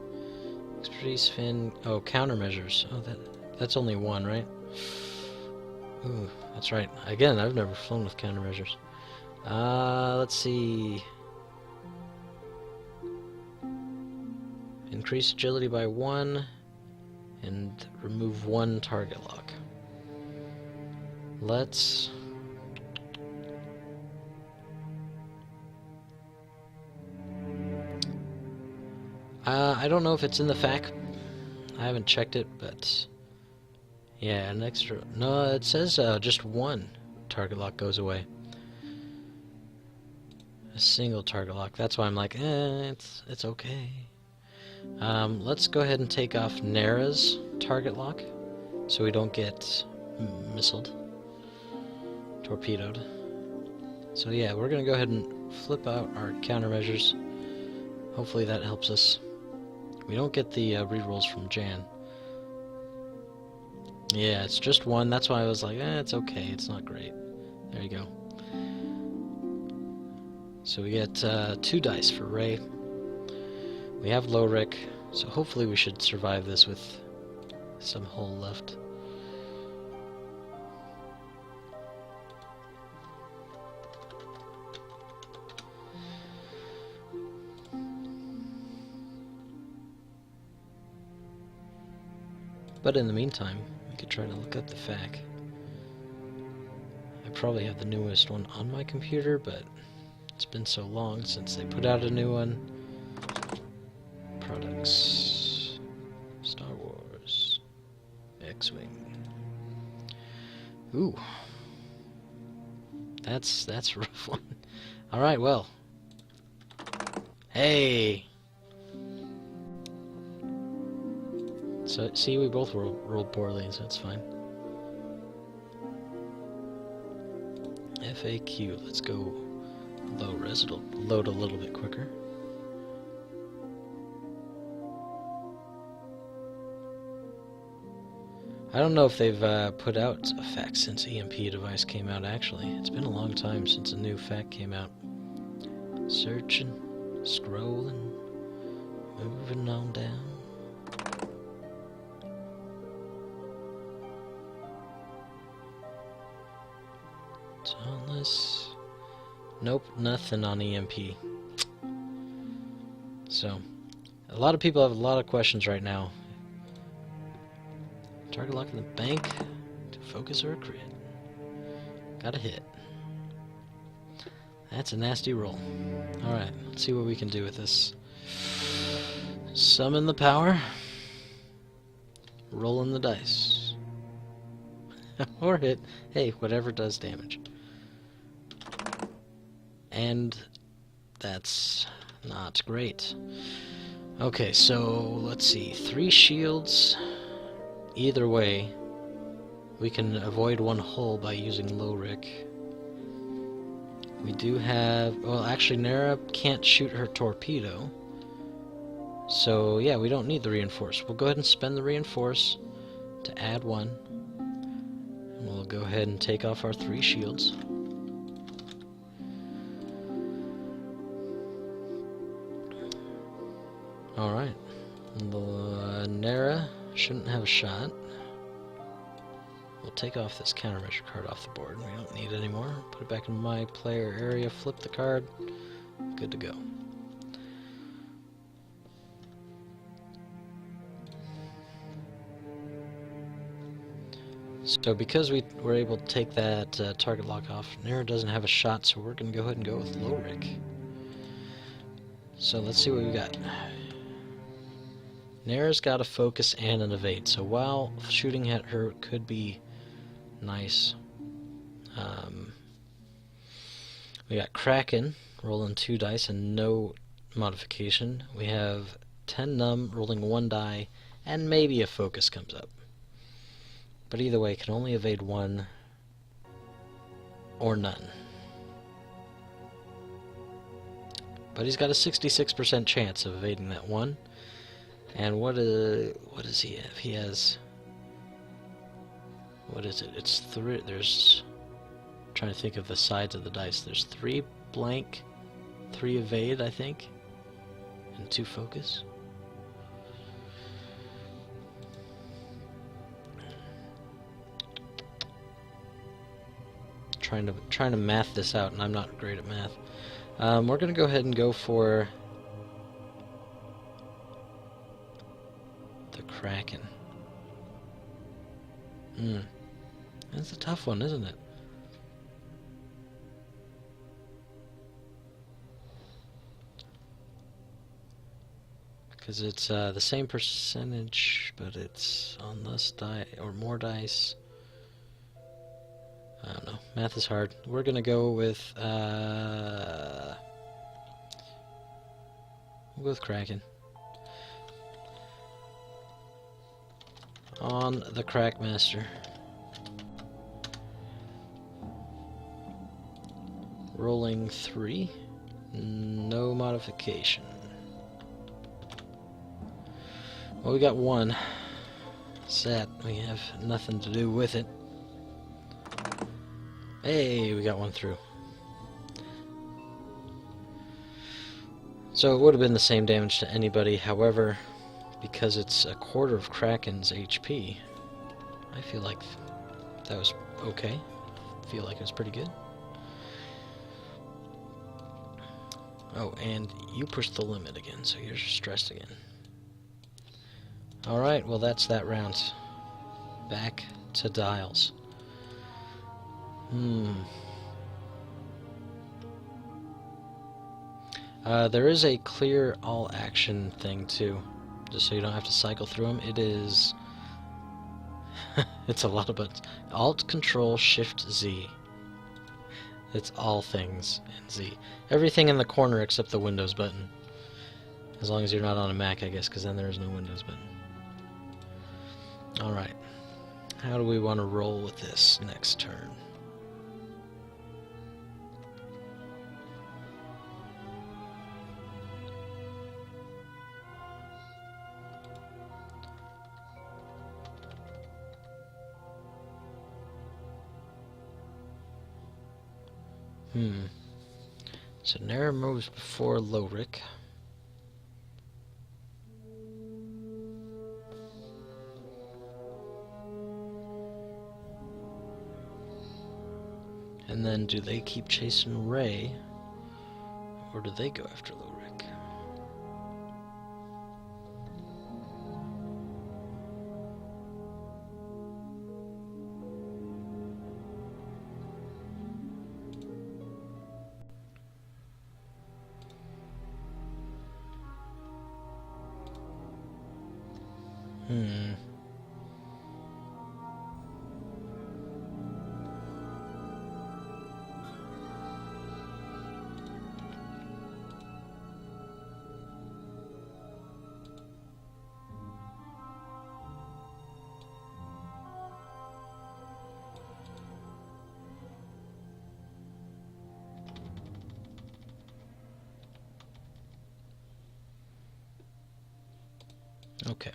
Expertise, fin... Oh, countermeasures. Oh, that's only one, right? Ooh, that's right. Again, I've never flown with countermeasures. Let's see... Increase agility by 1, and remove 1 target lock. Let's... I don't know if it's in the FAQ. I haven't checked it, but... Yeah, an extra... No, it says just 1 target lock goes away. A single target lock. That's why I'm like, it's okay. Let's go ahead and take off Nara's target lock, so we don't get missiled, torpedoed. So yeah, we're gonna go ahead and flip out our countermeasures. Hopefully that helps us. We don't get the rerolls from Jan. Yeah, it's just 1. That's why I was like, it's okay. It's not great. There you go. So we get 2 dice for Rey. We have Lowrick, so hopefully we should survive this with some hull left. But in the meantime, we could try to look up the FAQ. I probably have the newest one on my computer, but it's been so long since they put out a new one. Products, Star Wars, X-Wing. Ooh. That's a rough one. Alright, well. Hey! So, see, we both rolled poorly, so it's fine. FAQ, let's go low res, it'll load a little bit quicker. I don't know if they've put out a fact since EMP device came out, actually. It's been a long time since a new fact came out. Searching, scrolling, moving on down. Dauntless. Nope, nothing on EMP. So, a lot of people have a lot of questions right now. Target lock in the bank to focus or a crit. Got a hit. That's a nasty roll. Alright, let's see what we can do with this. Summon the power. Rolling the dice. Or hit. Hey, whatever does damage. And that's not great. Okay, so let's see. 3 shields. Either way, we can avoid 1 hull by using low Rick. We do have... Well, actually, Nara can't shoot her torpedo. So, yeah, we don't need the reinforce. We'll go ahead and spend the reinforce to add 1. And we'll go ahead and take off our 3 shields. Alright. Nara shouldn't have a shot. We'll take off this countermeasure card off the board. We don't need it anymore. Put it back in my player area, flip the card. Good to go. So because we were able to take that target lock off, Nara doesn't have a shot, so we're going to go ahead and go with low Rick. So let's see what we got. Nara's got a focus and an evade, so while shooting at her could be nice, we got Cracken rolling 2 dice and no modification. We have 10 numb rolling 1 die, and maybe a focus comes up. But either way, can only evade 1 or none. But he's got a 66% chance of evading that 1. And what does he have? He has... What is it? It's 3... There's... I'm trying to think of the sides of the dice. There's 3 blank, 3 evade, I think, and 2 focus. Trying to math this out, and I'm not great at math. We're going to go ahead and go for the Cracken. That's a tough one, isn't it? Because it's the same percentage, but it's on less die or more dice. I don't know. Math is hard. We're gonna go with we'll go with Cracken. On the Crackmaster. Rolling 3. No modification. Well, we got 1 set. We have nothing to do with it. Hey, we got 1 through. So it would have been the same damage to anybody, however, because it's a quarter of Kraken's HP, I feel like that was okay. I feel like it was pretty good. Oh, and you pushed the limit again, so you're stressed again. Alright, well that's that round. Back to dials. There is a clear all action thing too, just so you don't have to cycle through them. It is It's a lot of buttons. Alt, Control, Shift, Z. It's all things in Z. Everything in the corner except the Windows button. As long as you're not on a Mac, I guess, because then there is no Windows button. Alright. How do we want to roll with this next turn? So Nara moves before Lorik. And then do they keep chasing Rey? Or do they go after Lorik? Okay.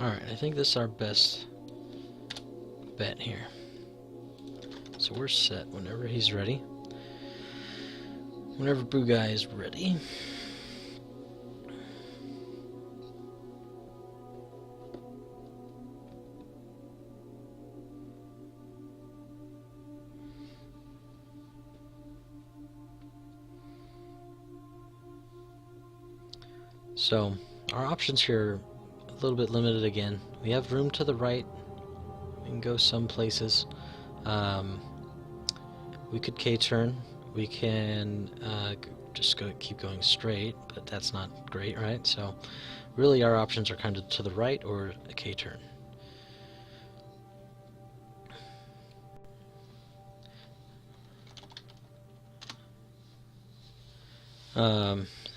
Alright, I think this is our best bet here. So we're set whenever he's ready. Whenever Bugaj is ready. So our options here are a little bit limited again. We have room to the right. We can go some places. We could K-turn. We can just keep going straight, but that's not great, right? So really our options are kind of to the right or a K-turn.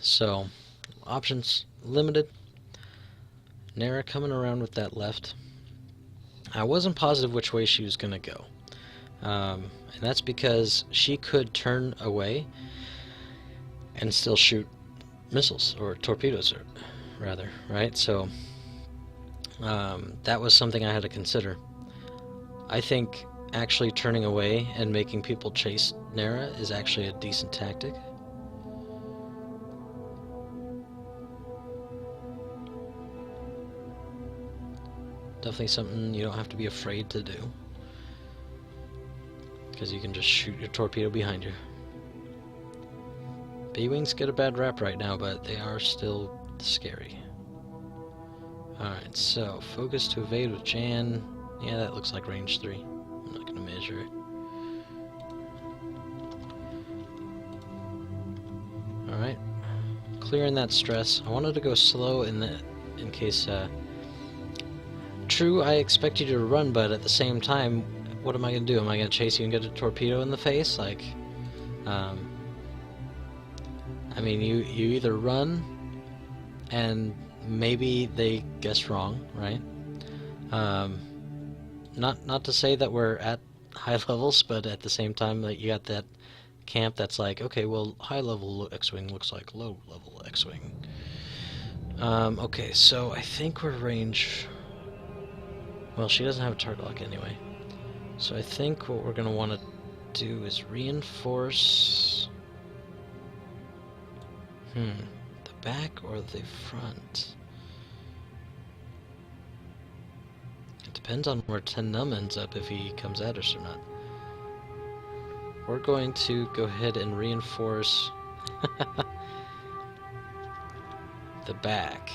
So options limited. Nara coming around with that left. I wasn't positive which way she was going to go. And that's because she could turn away and still shoot missiles, or torpedoes, rather, right? So that was something I had to consider. I think actually turning away and making people chase Nara is actually a decent tactic. Definitely something you don't have to be afraid to do, because you can just shoot your torpedo behind you. B-Wings get a bad rap right now, but they are still scary. Alright, so focus to evade with Jan. Yeah, that looks like range 3. I'm not going to measure it. Alright, clearing that stress. I wanted to go slow in case... True, I expect you to run, but at the same time, what am I going to do? Am I going to chase you and get a torpedo in the face? Like, I mean, you either run, and maybe they guess wrong, right? Not to say that we're at high levels, but at the same time, like, you got that camp that's like, okay, well, high level X-Wing looks like low level X-Wing. Okay, so I think we're range... Well, she doesn't have a target lock anyway. So I think what we're going to want to do is reinforce... the back or the front? It depends on where Ten Numb ends up, if he comes at us or not. we're going to go ahead and reinforce the back.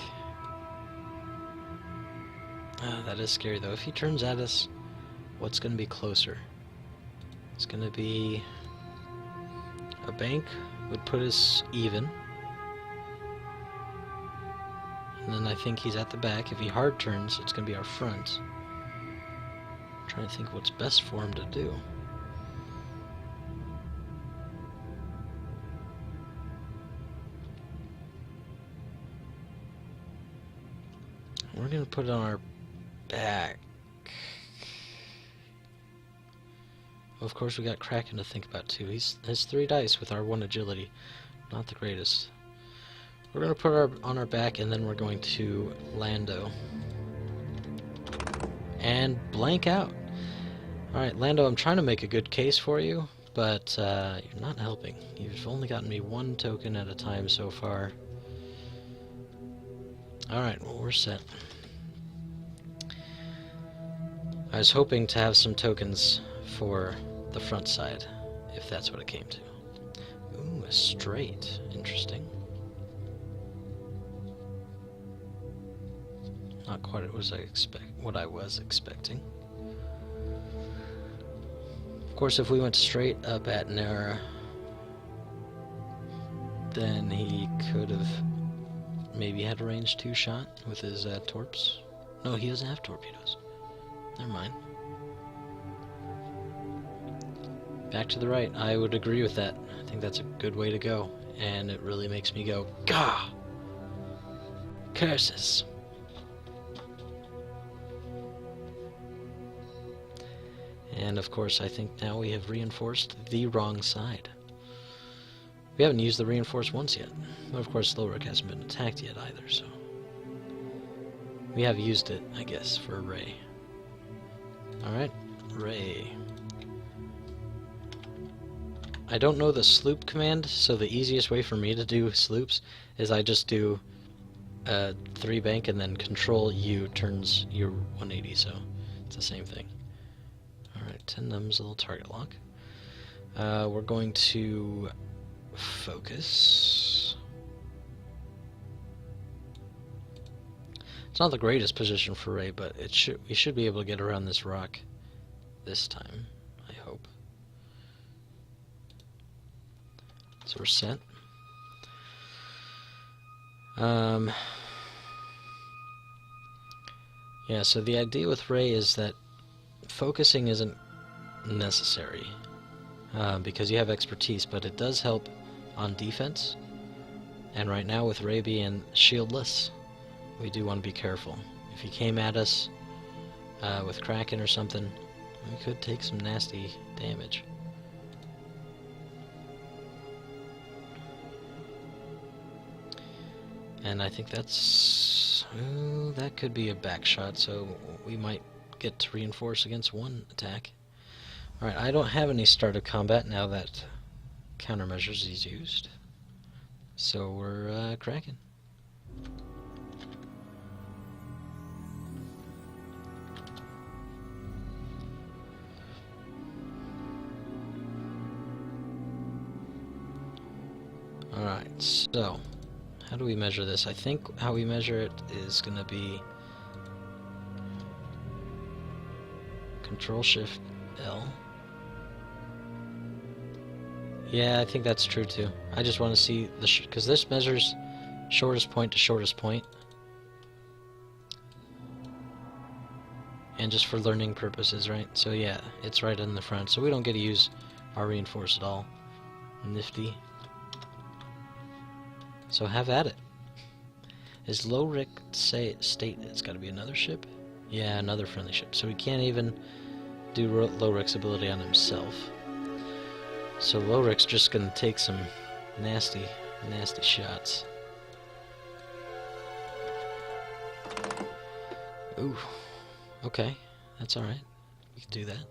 That is scary though. If he turns at us, what's going to be closer? It's going to be a bank would put us even. And then I think he's at the back. If he hard turns, it's going to be our front. I'm trying to think what's best for him to do. We're going to put it on our back. Well, of course, we got Cracken to think about too. He has 3 dice with our 1 agility. Not the greatest. We're going to put our on our back, and then we're going to Lando. And blank out. Alright, Lando, I'm trying to make a good case for you, but you're not helping. You've only gotten me 1 token at a time so far. Alright, well, we're set. I was hoping to have some tokens for the front side, if that's what it came to. Ooh, a straight. Interesting. Not quite what I was expecting. Of course, if we went straight up at Nara, then he could have maybe had a range 2 shot with his torps. No, he doesn't have torpedoes. Never mind. Back to the right. I would agree with that. I think that's a good way to go. And it really makes me go, Gah! Curses! And of course, I think now we have reinforced the wrong side. We haven't used the reinforce once yet. But of course, Lowrick hasn't been attacked yet either, so... we have used it, I guess, for Rey. Alright, Rey. I don't know the sloop command, so the easiest way for me to do sloops is I just do 3 bank and then control U turns your 180, so it's the same thing. Alright, 10 numbs, a little target lock. We're going to focus. It's not the greatest position for Rey, but we should be able to get around this rock this time, I hope. So we're set. Yeah, so the idea with Rey is that focusing isn't necessary because you have expertise, but it does help on defense. And right now with Rey being shieldless, we do want to be careful. If he came at us with Cracken or something, we could take some nasty damage. And I think that's... that could be a back shot, so we might get to reinforce against 1 attack. Alright, I don't have any start of combat now that countermeasures is used. So we're cracking. Alright, so how do we measure this? I think how we measure it is going to be Control-Shift-L. Yeah, I think that's true too. I just want to see the because this measures shortest point to shortest point. And just for learning purposes, right? So yeah, it's right in the front. So we don't get to use our reinforce at all. Nifty. So have at it. Is Lowrick state it's got to be another ship? Yeah, another friendly ship. So we can't even do Lowrick's ability on himself. So Lowrick's just going to take some nasty, nasty shots. Ooh. Okay. That's alright. We can do that.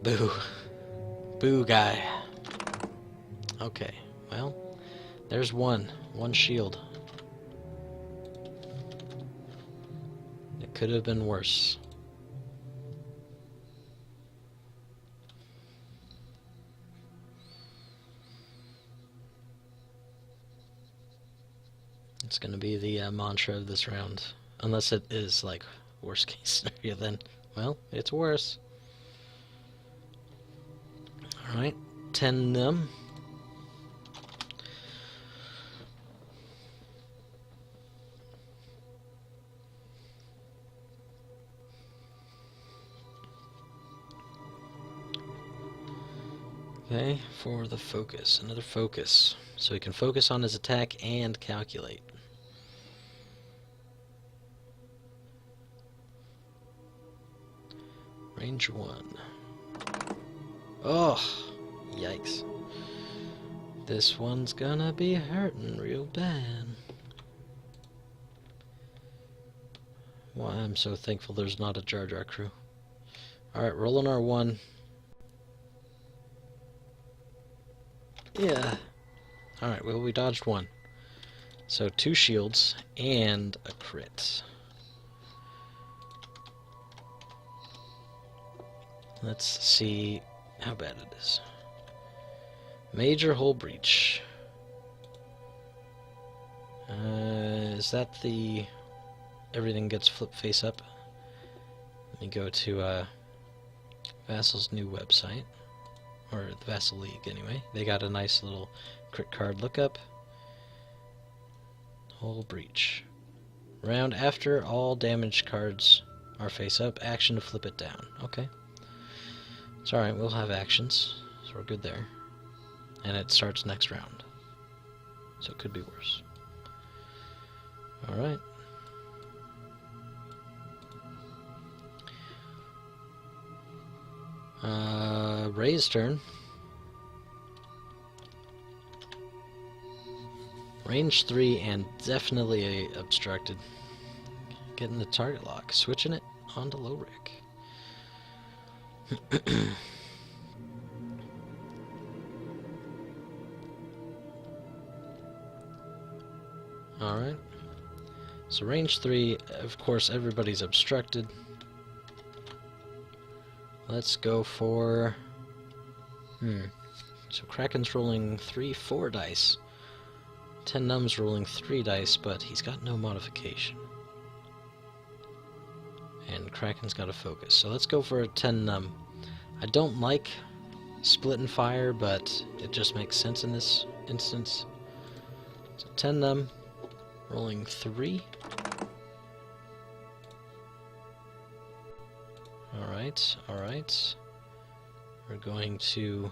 Boo. Boo guy. Okay. Well, there's one shield. It could have been worse. It's going to be the mantra of this round. Unless it is, like, worst case scenario, then, well, it's worse. Alright, 10 them. Okay, for the focus, another focus. So he can focus on his attack and calculate. Range 1. Oh, yikes. This one's gonna be hurting real bad. Well, I'm so thankful there's not a Jar Jar crew. Alright, rolling our 1. Yeah. Alright, well, we dodged 1. So 2 shields and a crit. Let's see how bad it is. Major hull breach. Is that the... everything gets flipped face up? Let me go to Vassal's new website. Or the Vassal League, anyway. They got a nice little crit card lookup. Hull breach. Round after all damaged cards are face up, action to flip it down. Okay. It's alright, we'll have actions, so we're good there. And it starts next round. So it could be worse. Alright. Rey's turn. Range 3 and definitely obstructed. Getting the target lock. Switching it onto Lowrick. Alright. So range 3, of course everybody's obstructed. Let's go for... So Cracken's rolling 4 dice. 10 Num's rolling 3 dice, but he's got no modification. And Cracken's got a focus. So let's go for a 10 Num. I don't like split and fire, but it just makes sense in this instance. So 10 Num, rolling 3. Alright, alright. We're going to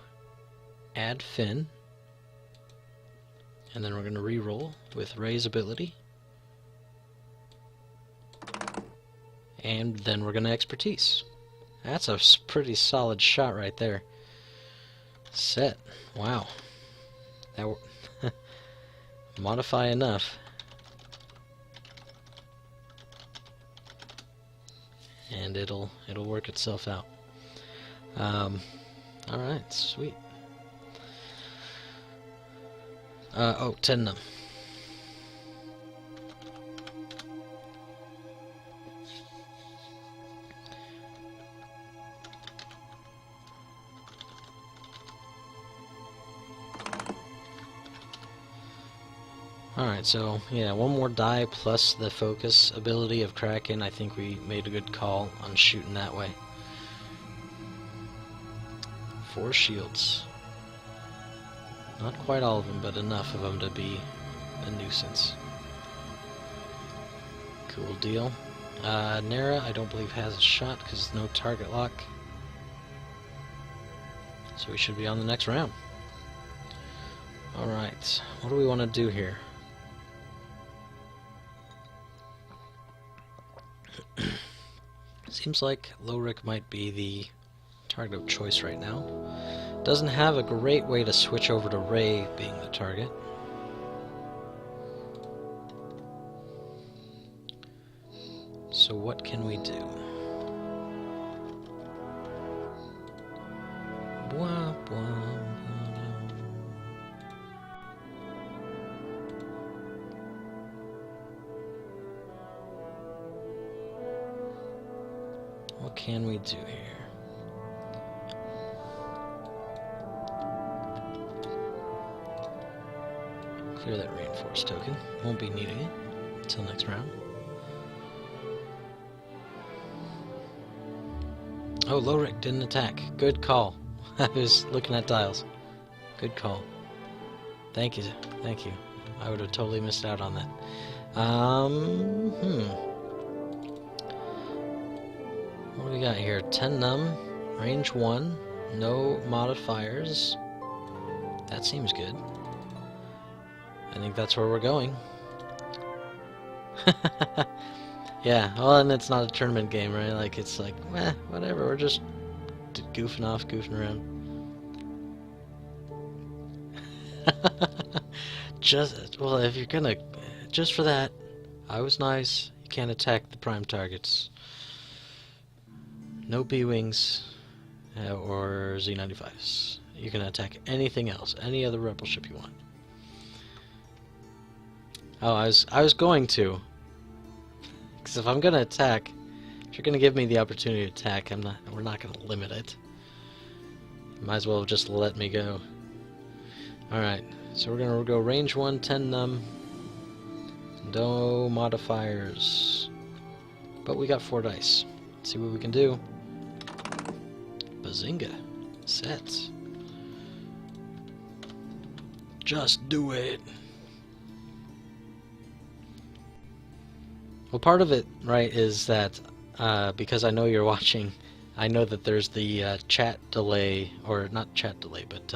add Finn. And then we're going to re-roll with Rey's ability. And then we're going to expertise. That's a pretty solid shot right there. Set. Wow. That modify enough. And it'll work itself out. Alright, sweet. 10 Num. Alright, so, yeah, one more die plus the focus ability of Cracken. I think we made a good call on shooting that way. 4 shields. Not quite all of them, but enough of them to be a nuisance. Cool deal. Nara, I don't believe has a shot because no target lock. So we should be on the next round. Alright, what do we want to do here? Seems like Lowrick might be the target of choice right now. Doesn't have a great way to switch over to Rey being the target. So what can we do? Bwah, bwah, bwah. What can we do here? Clear that reinforced token. Won't be needing it until next round. Oh, Lorik didn't attack. Good call. I was looking at tiles. Good call. Thank you. Thank you. I would have totally missed out on that. What do we got here? 10 num, range 1, no modifiers. That seems good. I think that's where we're going. Yeah, well, and it's not a tournament game, right? Like, it's like, whatever, we're just goofing off, goofing around. Well, if you're gonna, just for that, I was nice. You can't attack the prime targets. No B-Wings or Z-95s. You can attack anything else, any other rebel ship you want. Oh, I was going to. Because if I'm gonna attack, if you're gonna give me the opportunity to attack, we're not gonna limit it. You might as well just let me go. Alright, so we're gonna go range 1, 10 num. No modifiers. But we got 4 dice. Let's see what we can do. Bazinga. Sets. Just do it. Well, part of it, right, is that because I know you're watching, I know that there's the chat delay, or not chat delay, but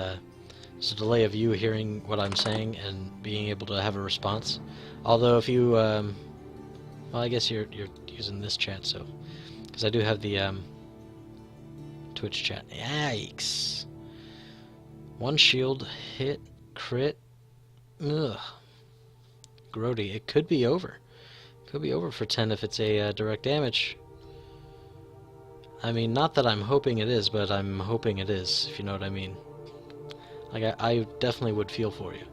it's a delay of you hearing what I'm saying and being able to have a response. Although if you, well, I guess you're using this chat, so, because I do have the Twitch chat. Yikes! 1 shield hit, crit. Ugh. Grody. It could be over. Could be over for 10 if it's a direct damage. I mean, not that I'm hoping it is, but I'm hoping it is, if you know what I mean. Like, I definitely would feel for you.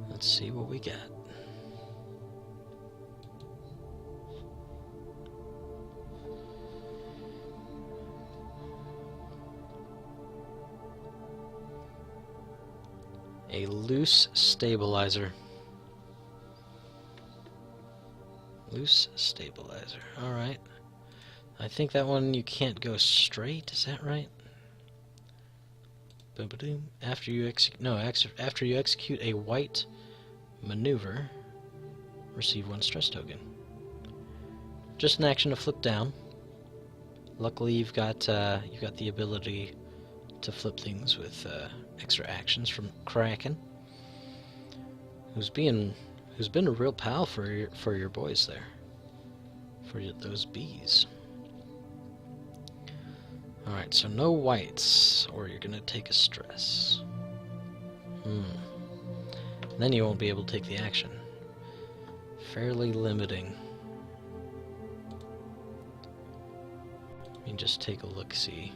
Let's see what we got. A loose stabilizer. Loose stabilizer. Alright. I think that one you can't go straight, is that right? After you execute a white maneuver, receive 1 stress token. Just an action to flip down. Luckily, you've got the ability to flip things with extra actions from Cracken, who's been a real pal for your boys there, for those bees. All right, so no whites, or you're gonna take a stress. Then you won't be able to take the action. Fairly limiting. Let me just take a look-see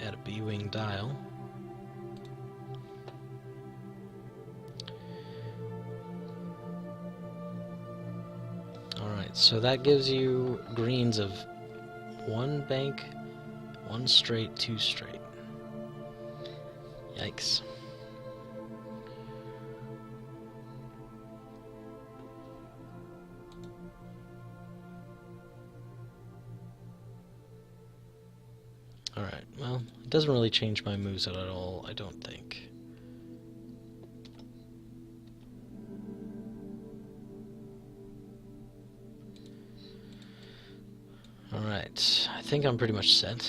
at a B-wing dial. Alright, so that gives you greens of 1 bank, 1 straight, 2 straight. Yikes. Alright, well, it doesn't really change my moves at all, I don't think. Alright, I think I'm pretty much set.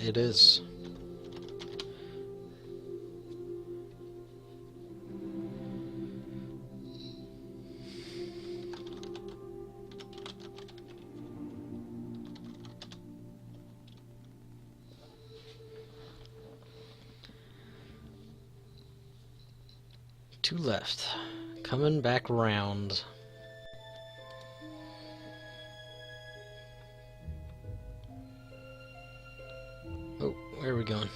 it is. Two left. Coming back round. Oh, where are we going?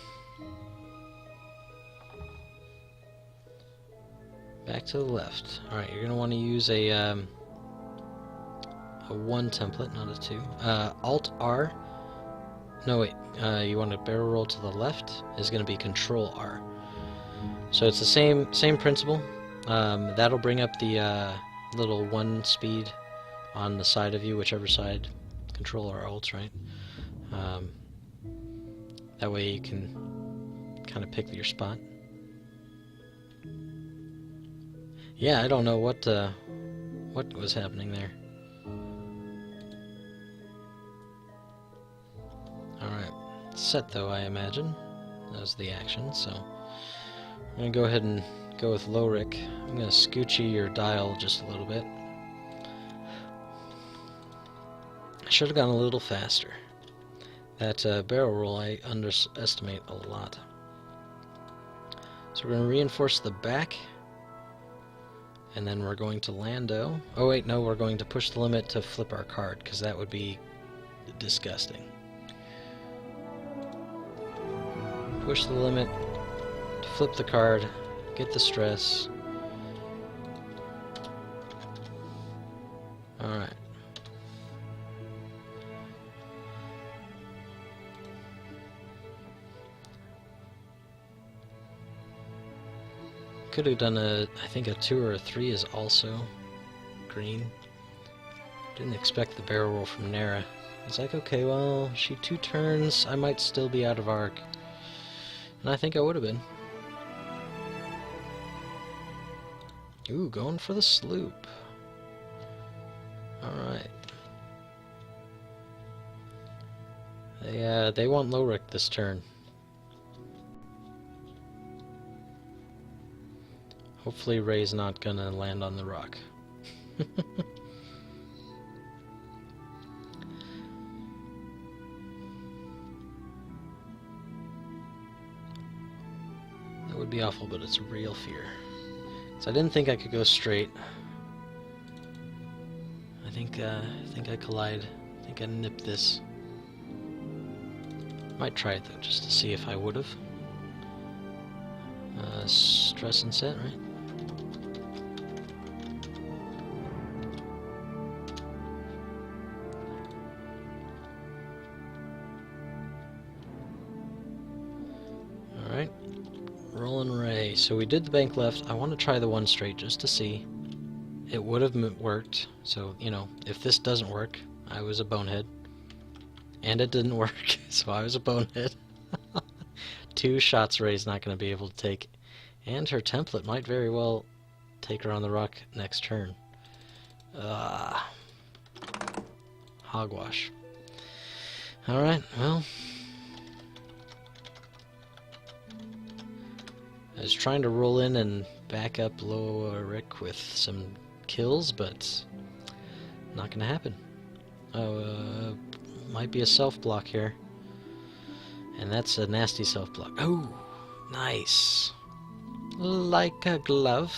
Back to the left. Alright, you're going to want to use a 1 template, not a 2. Alt-R. No, wait. You want to barrel roll to the left is going to be Control-R. So it's the same principle. That'll bring up the little 1 speed on the side of you, whichever side. Control or Alt, right? That way you can kind of pick your spot. Yeah, I don't know what was happening there. Alright, set though, I imagine. That was the action, so I'm going to go ahead and go with Lowrick. I'm going to scoochie your dial just a little bit. I should have gone a little faster. That barrel roll I underestimate a lot. So we're going to reinforce the back, and then we're going to Lando. Oh wait, no, we're going to push the limit to flip our card, because that would be disgusting. Push the limit to flip the card, get the stress. Alright. Could have done I think a 2 or a 3 is also green. Didn't expect the barrel roll from Nara. I was like, okay, well, she 2 turns, I might still be out of arc. And I think I would have been. Ooh, going for the sloop. Alright. They want Lowrick this turn. Hopefully Rey's not gonna land on the rock. That would be awful, but it's a real fear. So I didn't think I could go straight. I think I collide. I think I nipped this. Might try it though, just to see if I would have. Stress and set, right? Alright. Rolling Rey. So we did the bank left. I want to try the 1 straight just to see. It would have worked. So, you know, if this doesn't work, I was a bonehead. And it didn't work, so I was a bonehead. 2 shots Rey's not going to be able to take. And her template might very well take her on the rock next turn. Hogwash. Alright, well. I was trying to roll in and back up Lowrick with some kills, but not gonna happen. Oh, might be a self-block here. And that's a nasty self-block. Oh, nice. Like a glove.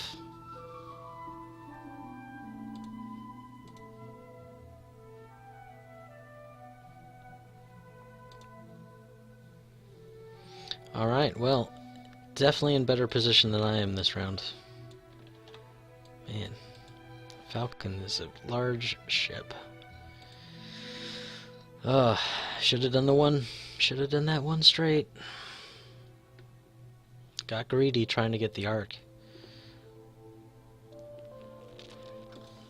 Alright, well, definitely in better position than I am this round. Man, Falcon is a large ship. Should have done the 1. Should have done that 1 straight. Got greedy trying to get the arc.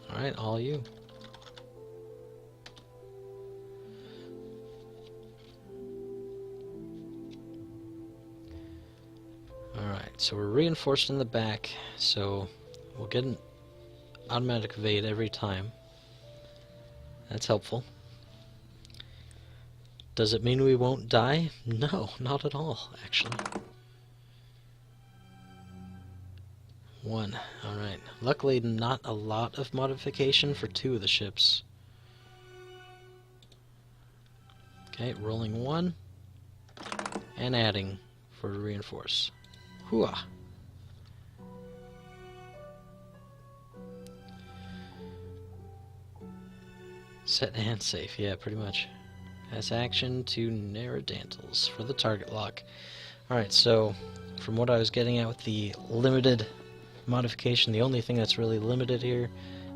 Alright, all you. Alright, so we're reinforced in the back, so we'll get an automatic evade every time. That's helpful. Does it mean we won't die? No, not at all, actually. 1. Alright. Luckily, not a lot of modification for 2 of the ships. Okay, rolling 1. And adding for reinforce. Hooah! Set and safe, yeah, pretty much. Pass action to Narradantles for the target lock. Alright, so from what I was getting at with the limited modification, the only thing that's really limited here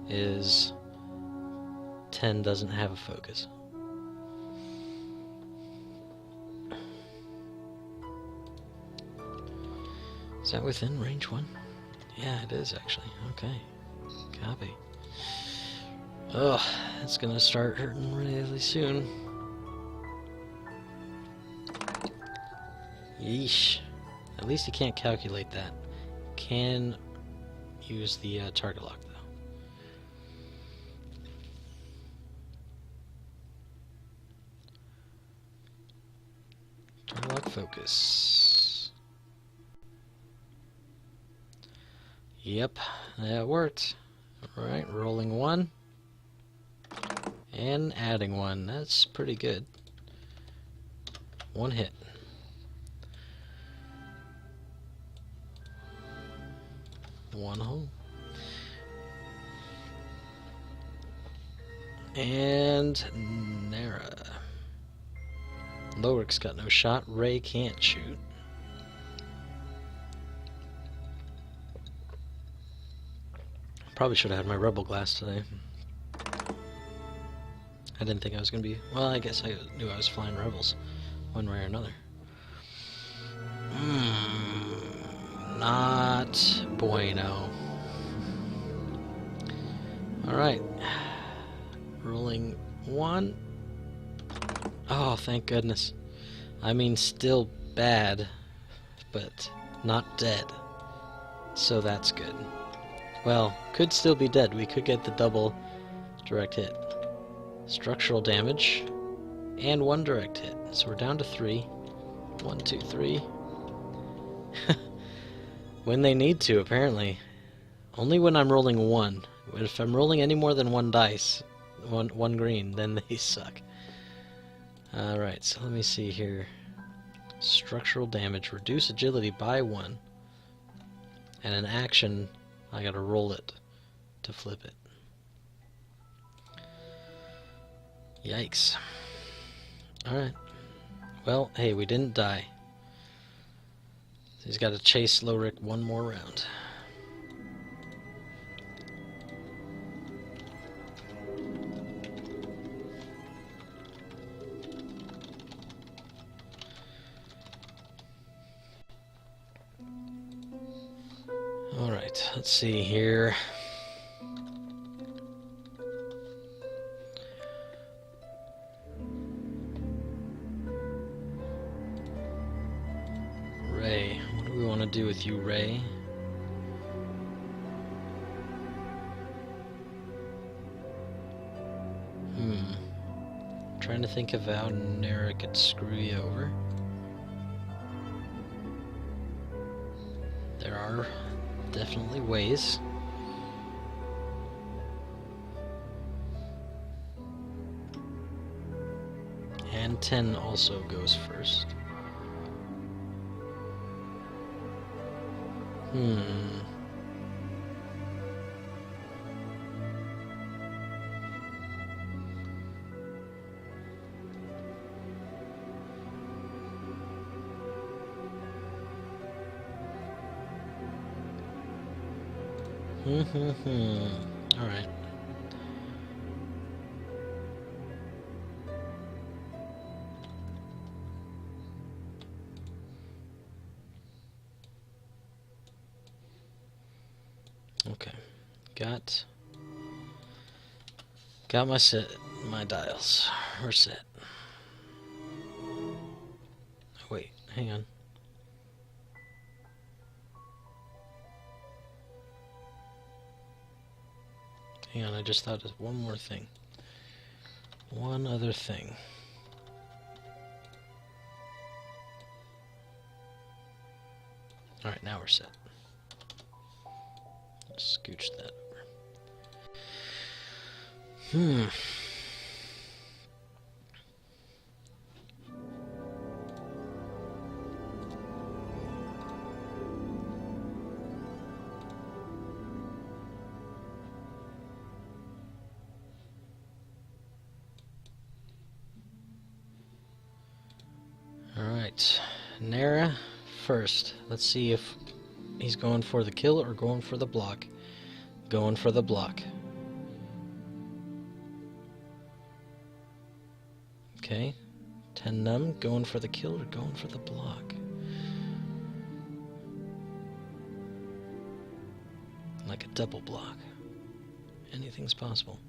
is 10 doesn't have a focus. Is that within range 1? Yeah, it is actually. Okay. Copy. Ugh, it's gonna start hurting really soon. Yeesh. At least you can't calculate that. Can use the target lock though. Target lock focus. Yep, that worked. Alright, rolling 1. And adding 1. That's pretty good. 1 hit. One hole. And Nara. Lowrick's got no shot. Rey can't shoot. Probably should have had my rebel glass today. I didn't think I was going to be... Well, I guess I knew I was flying rebels one way or another. Not bueno. Alright. Rolling 1. Oh, thank goodness. I mean, still bad, but not dead. So that's good. Well, could still be dead. We could get the double direct hit. Structural damage, and 1 direct hit. So we're down to 3. 1, 2, 3. When they need to, apparently. Only when I'm rolling 1. If I'm rolling any more than 1 dice, one green, then they suck. Alright, so let me see here. Structural damage. Reduce agility by 1. And an action, I gotta roll it to flip it. Yikes. Alright. Well, hey, we didn't die. So he's got to chase Lowrick 1 more round. Alright, let's see here. Rey. What do we want to do with you, Rey? Trying to think of how Nara could screw you over. There are definitely ways. And 10 also goes first. Alright. Okay. Got my dials. We're set. Oh, wait, hang on. Hang on, I just thought of one more thing. One other thing. now we're set. Scooch that over. Alright, Nara first. Let's see if he's going for the kill or going for the block. Going for the block. Okay, 10 num, going for the kill or going for the block? Like a double block. Anything's possible.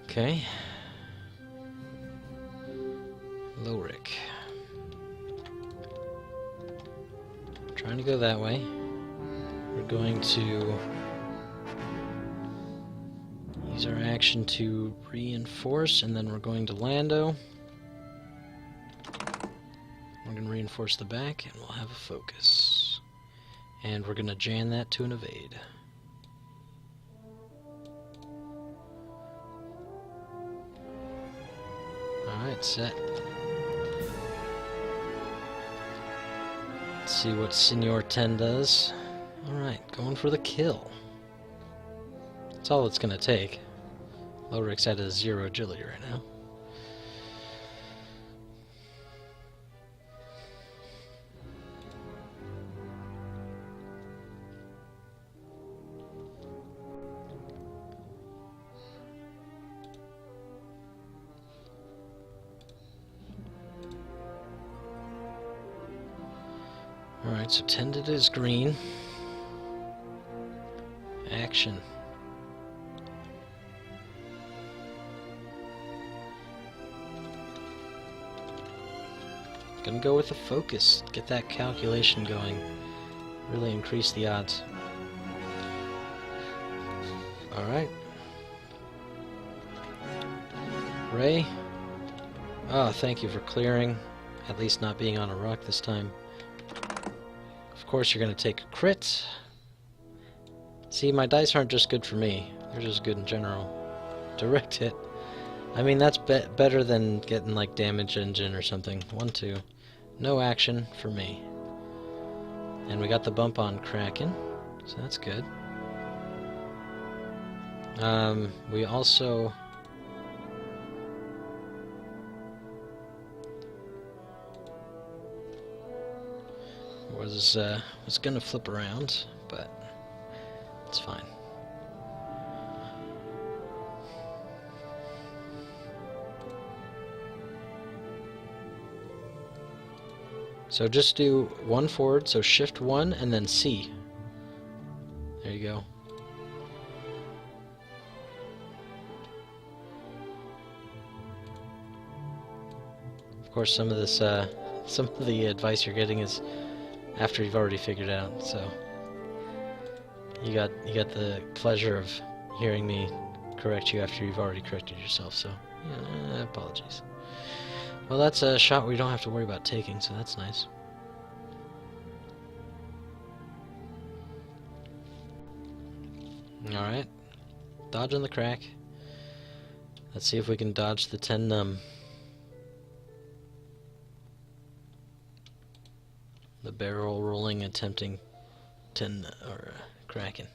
Okay. Lowrick. Trying to go that way. We're going to use our action to reinforce, and then we're going to Lando. We're going to reinforce the back, and we'll have a focus. And we're going to jam that to an evade. Alright, set. Let's see what Senior 10 does. Alright, going for the kill. That's all it's gonna take. Lowrick's at a 0 agility right now. Alright, so tended is green. Action. Gonna go with the focus. Get that calculation going. Really increase the odds. Alright. Rey. Oh, thank you for clearing. At least not being on a rock this time. Of course you're going to take a crit. See, my dice aren't just good for me. They're just good in general. Direct hit. I mean, that's better than getting, like, damage engine or something. 1-2. No action for me. And we got the bump on Cracken, so that's good. We also... was gonna flip around, but it's fine. So just do 1 forward, so shift 1 and then C. There you go. Of course, some of this, some of the advice you're getting is after you've already figured it out, so you got the pleasure of hearing me correct you after you've already corrected yourself, so yeah, apologies. Well, that's a shot we don't have to worry about taking, so that's nice. Alright, dodging the crack. Let's see if we can dodge the 10 num. The barrel rolling, attempting 10 or Cracken.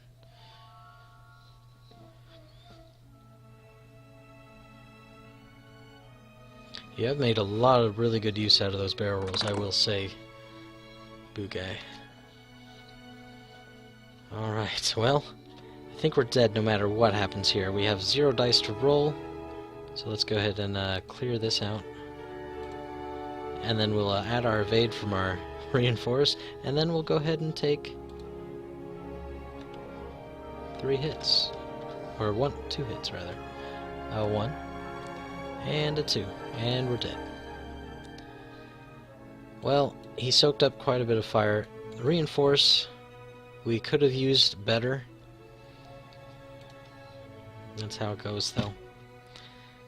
You have made a lot of really good use out of those barrel rolls, I will say, Bugaj. Alright, well, I think we're dead no matter what happens here. We have 0 dice to roll, so let's go ahead and clear this out. And then we'll add our evade from our reinforce, and then we'll go ahead and take 3 hits. Or 2 hits, rather. 1 and a 2. And we're dead. Well, he soaked up quite a bit of fire. The reinforce we could have used better. That's how it goes, though.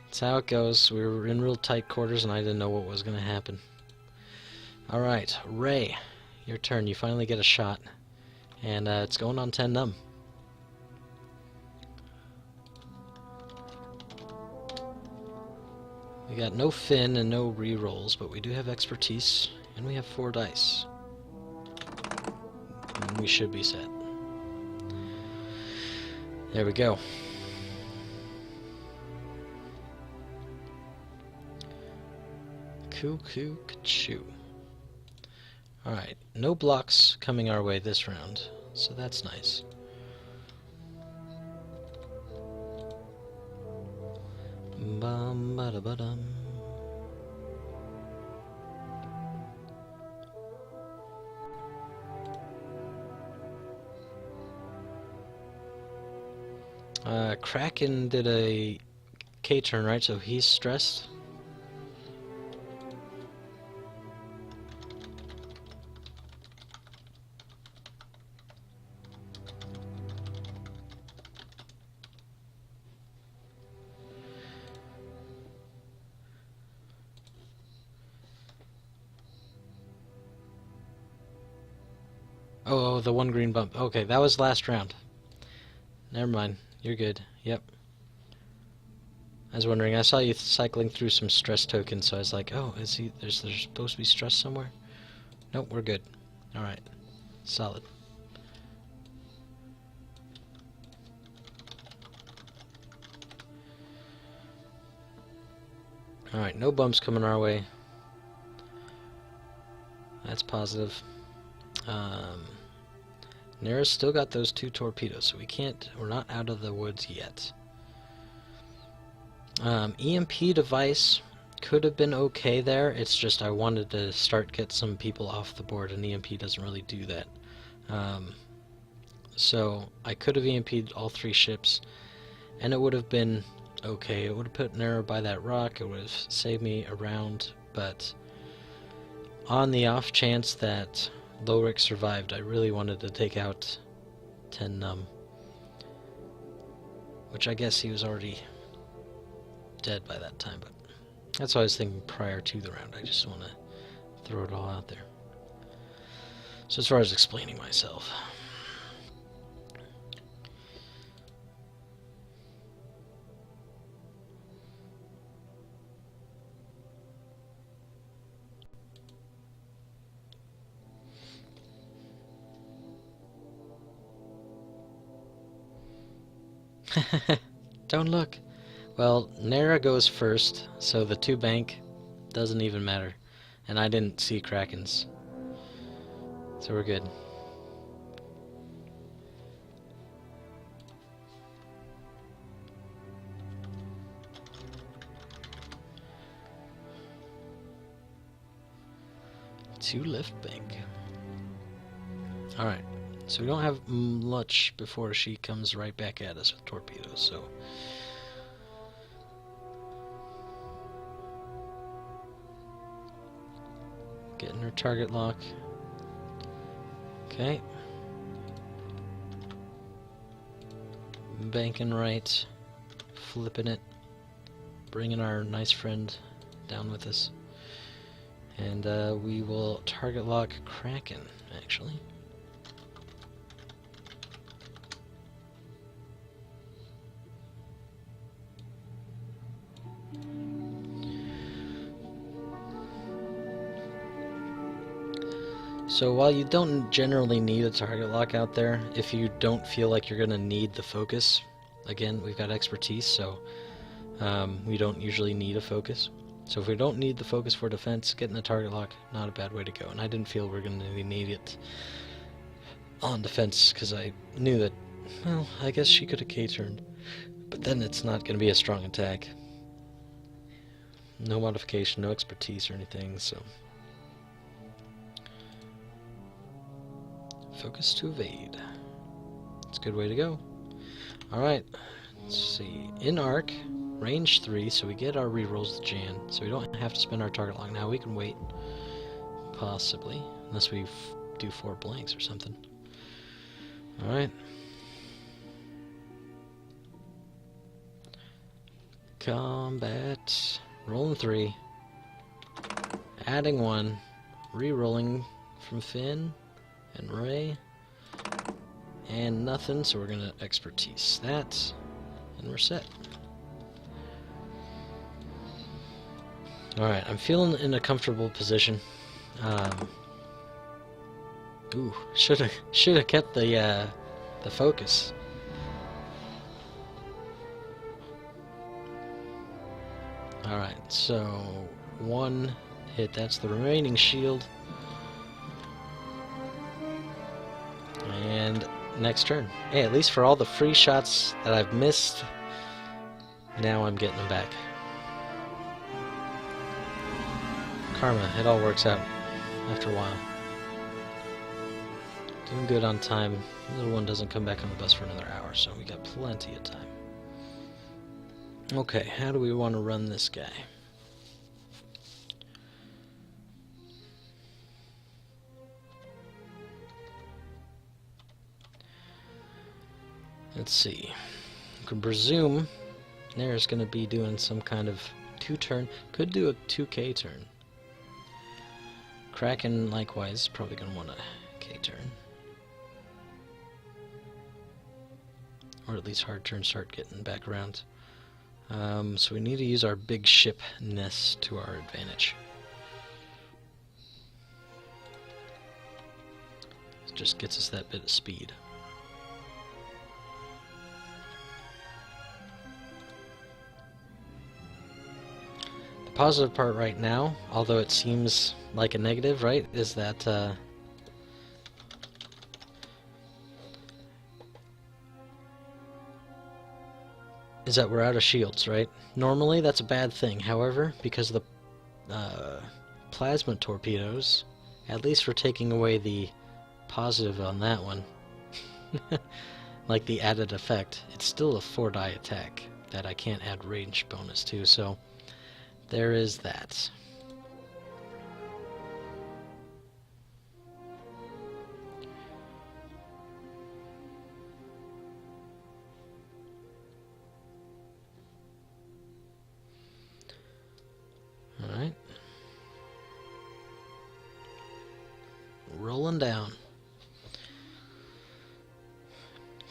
That's how it goes. We were in real tight quarters, and I didn't know what was going to happen. Alright, Rey, your turn. You finally get a shot. And it's going on 10 num. We got no fin and no re-rolls, but we do have expertise, and we have 4 dice. And we should be set. There we go. Kashyyyk. Alright, no blocks coming our way this round, so that's nice. Bum-ba-da-ba-dum. Cracken did a K-turn, right? So he's stressed. Oh, the one green bump. Okay, that was last round. Never mind. You're good. Yep. I was wondering. I saw you cycling through some stress tokens, so I was like, oh, is he? There's supposed to be stress somewhere? Nope, we're good. All right. Solid. All right. No bumps coming our way. That's positive. Nara's still got those 2 torpedoes, so we're not out of the woods yet. EMP device could have been okay there. It's just I wanted to get some people off the board, and EMP doesn't really do that. So I could have EMP'd all 3 ships, and it would have been okay. It would have put Nara by that rock. It would have saved me a round, but on the off chance that Lowrick survived, I really wanted to take out 10 num. Which I guess he was already dead by that time, but that's what I was thinking prior to the round. I just want to throw it all out there. So as far as explaining myself. Don't look. Well, Nara goes first, so the 2 bank doesn't even matter. And I didn't see Kraken's. So we're good. Two left bank. Alright. So we don't have much before she comes right back at us with torpedoes, so... Getting her target lock. Okay. Banking right. Flipping it. Bringing our nice friend down with us. And we will target lock Cracken, actually. So while you don't generally need a target lock out there, if you don't feel like you're going to need the focus, again, we've got expertise, so we don't usually need a focus. So if we don't need the focus for defense, getting a target lock, not a bad way to go. And I didn't feel we're going to need it on defense, because I knew that, well, I guess she could have K-turned. But then it's not going to be a strong attack. No modification, no expertise or anything, so... Focus to evade. It's a good way to go. Alright, let's see. In arc, range 3, so we get our rerolls to Jan, so we don't have to spend our target lock now. We can wait, possibly, unless we do 4 blanks or something. Alright. Combat. Rolling 3. Adding 1. Re-rolling from Finn and Rey. And nothing, so we're gonna expertise that. And we're set. Alright, I'm feeling in a comfortable position. Ooh, should have kept the focus. Alright, so 1 hit, that's the remaining shield. And next turn. Hey, at least for all the free shots that I've missed, now I'm getting them back. Karma, it all works out after a while. Doing good on time. The little one doesn't come back on the bus for another hour, so we got plenty of time. Okay, how do we want to run this guy? Let's see. I can presume Nair's going to be doing some kind of 2-turn. Could do a 2K turn. Cracken, likewise, probably going to want a K turn. Or at least hard turn, start getting back around. So we need to use our big ship-ness to our advantage. It just gets us that bit of speed. The positive part right now, although it seems like a negative, right, is that we're out of shields, right? Normally that's a bad thing. However, because of the plasma torpedoes, at least we're taking away the positive on that one. Like the added effect. It's still a 4-die attack that I can't add range bonus to, so there is that. Alright. Rolling down.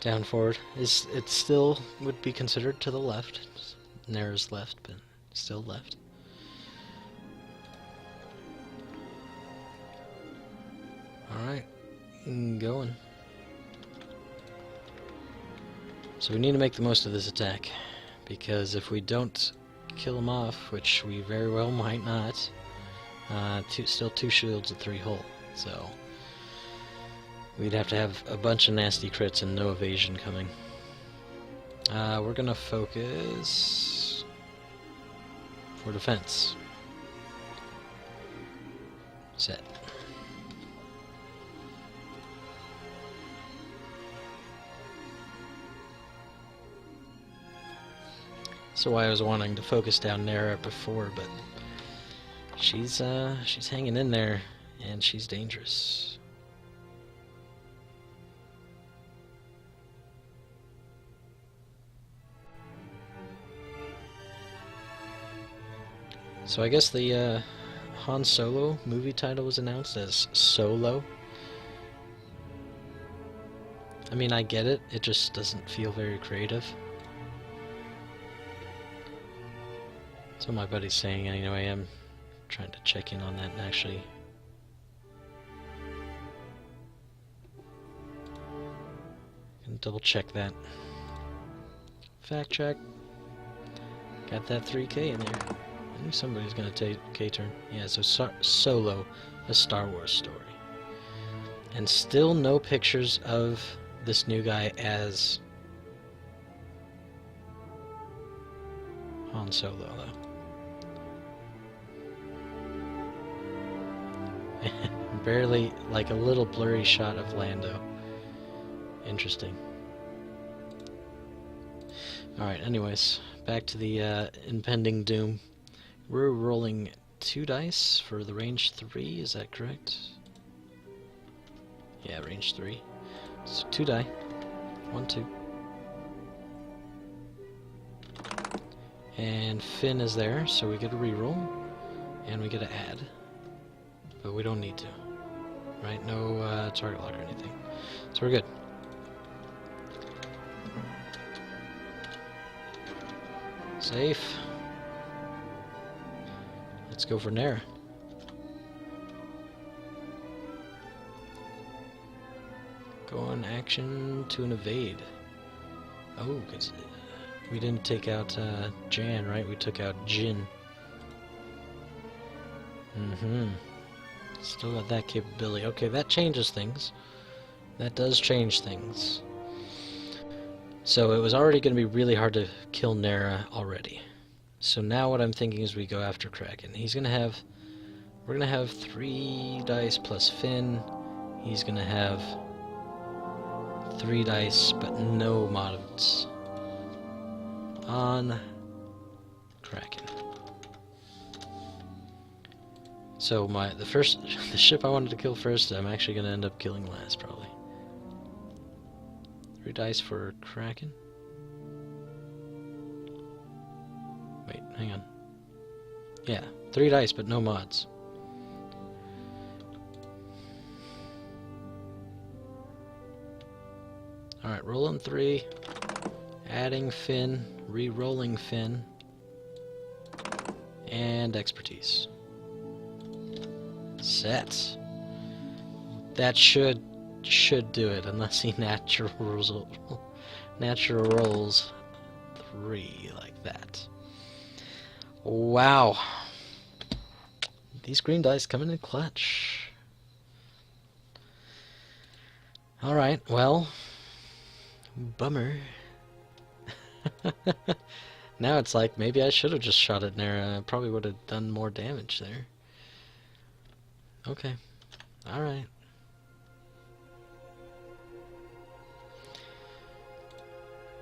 Down forward. It still would be considered to the left. Nair's left, but still left. Alright. Going. So we need to make the most of this attack, because if we don't kill him off, which we very well might not, still 2 shields at 3 hull, so we'd have to have a bunch of nasty crits and no evasion coming. We're gonna focus for defense. Set. So I was wanting to focus down Nair before, but she's hanging in there, and she's dangerous. So I guess the Han Solo movie title was announced as Solo. I mean, I get it, it just doesn't feel very creative. That's what my buddy's saying anyway. I'm trying to check in on that and actually double check that. Fact check. Got that 3K in there. I knew somebody's gonna take K-turn. Yeah, so Solo, a Star Wars story. And still no pictures of this new guy as Han Solo, though. Barely, like a little blurry shot of Lando. Interesting. Alright, anyways, back to the impending doom. We're rolling 2 dice for the range 3, is that correct? Yeah, range 3. So 2 die. 1, 2. And Finn is there, so we get a reroll. And we get to add. But we don't need to. Right? No target lock or anything. So we're good. Safe. Let's go for Nera. Go on action to an evade. Oh, because we didn't take out Jan, right? We took out Jin. Still got that capability. Okay, that changes things. That does change things. So it was already going to be really hard to kill Nera already. So now what I'm thinking is we go after Cracken. We're going to have 3 dice plus Finn. He's going to have 3 dice, but no mods on Cracken. So the ship I wanted to kill first, I'm actually going to end up killing last, probably. 3 dice for Cracken. Wait, hang on. Yeah, 3 dice, but no mods. Alright, rolling 3. Adding Finn. Re-rolling Finn. And expertise. Set. That should do it, unless he natural rolls 3 like that. Wow. These green dice coming in clutch. Alright, well, bummer. Now it's like, maybe I should have just shot at Nera. I probably would have done more damage there. Okay. Alright.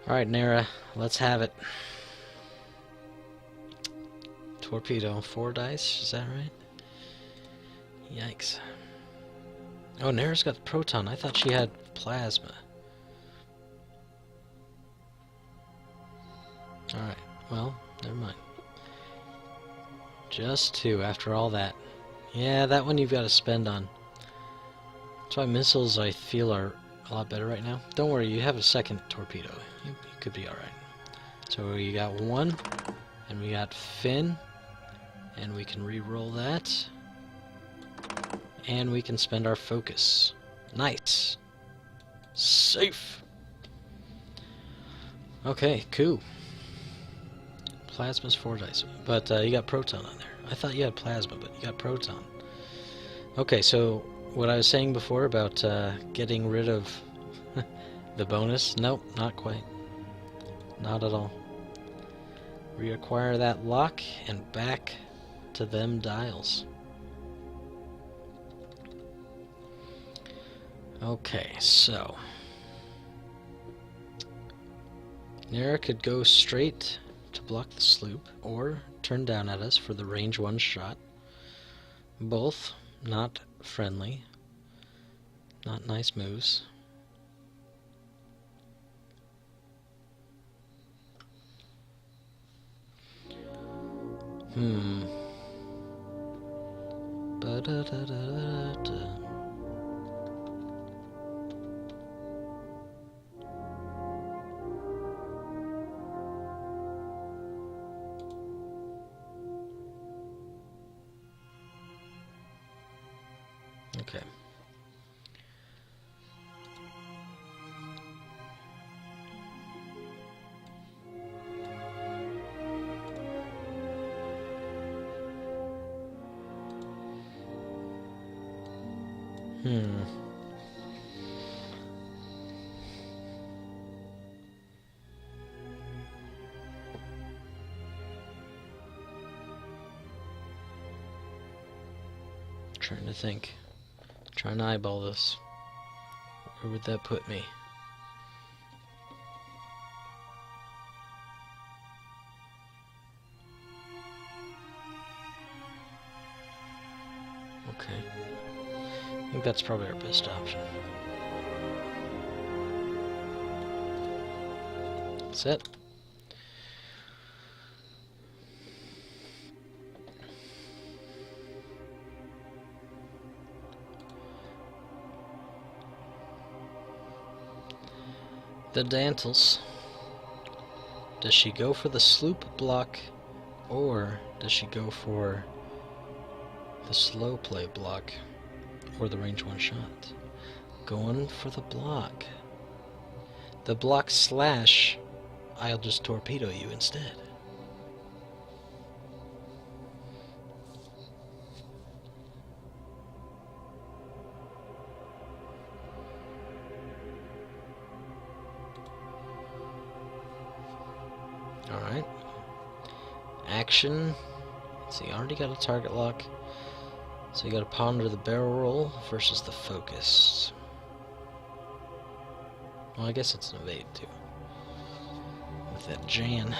Alright, Nera, let's have it. Torpedo, 4 dice, is that right? Yikes. Oh, Nera's got proton. I thought she had plasma. Alright, well, never mind. Just 2 after all that. Yeah, that one you've got to spend on. That's why missiles, I feel, are a lot better right now. Don't worry, you have a second torpedo. You could be alright. So you got 1, and we got Finn, and we can re-roll that. And we can spend our focus. Nice. Safe. Okay, cool. Plasma's 4 dice, but you got proton on there. I thought you had plasma, but you got proton. Okay, so what I was saying before about getting rid of the bonus, nope, not quite. Not at all. Reacquire that lock and back to them dials. Okay, so Nera could go straight to block the sloop, or turn down at us for the range 1 shot. Both not friendly. Not nice moves. Ba-da-da-da-da-da. Okay. Trying to think. Trying to eyeball this. Where would that put me? Okay. I think that's probably our best option. Set. The Dantles. Does she go for the sloop block, or does she go for the slow play block, or the range one shot? Going for the block. The block slash, I'll just torpedo you instead. Alright. Action. So you already got a target lock. So you gotta ponder the barrel roll versus the focus. Well, I guess it's an evade too. With that Jan.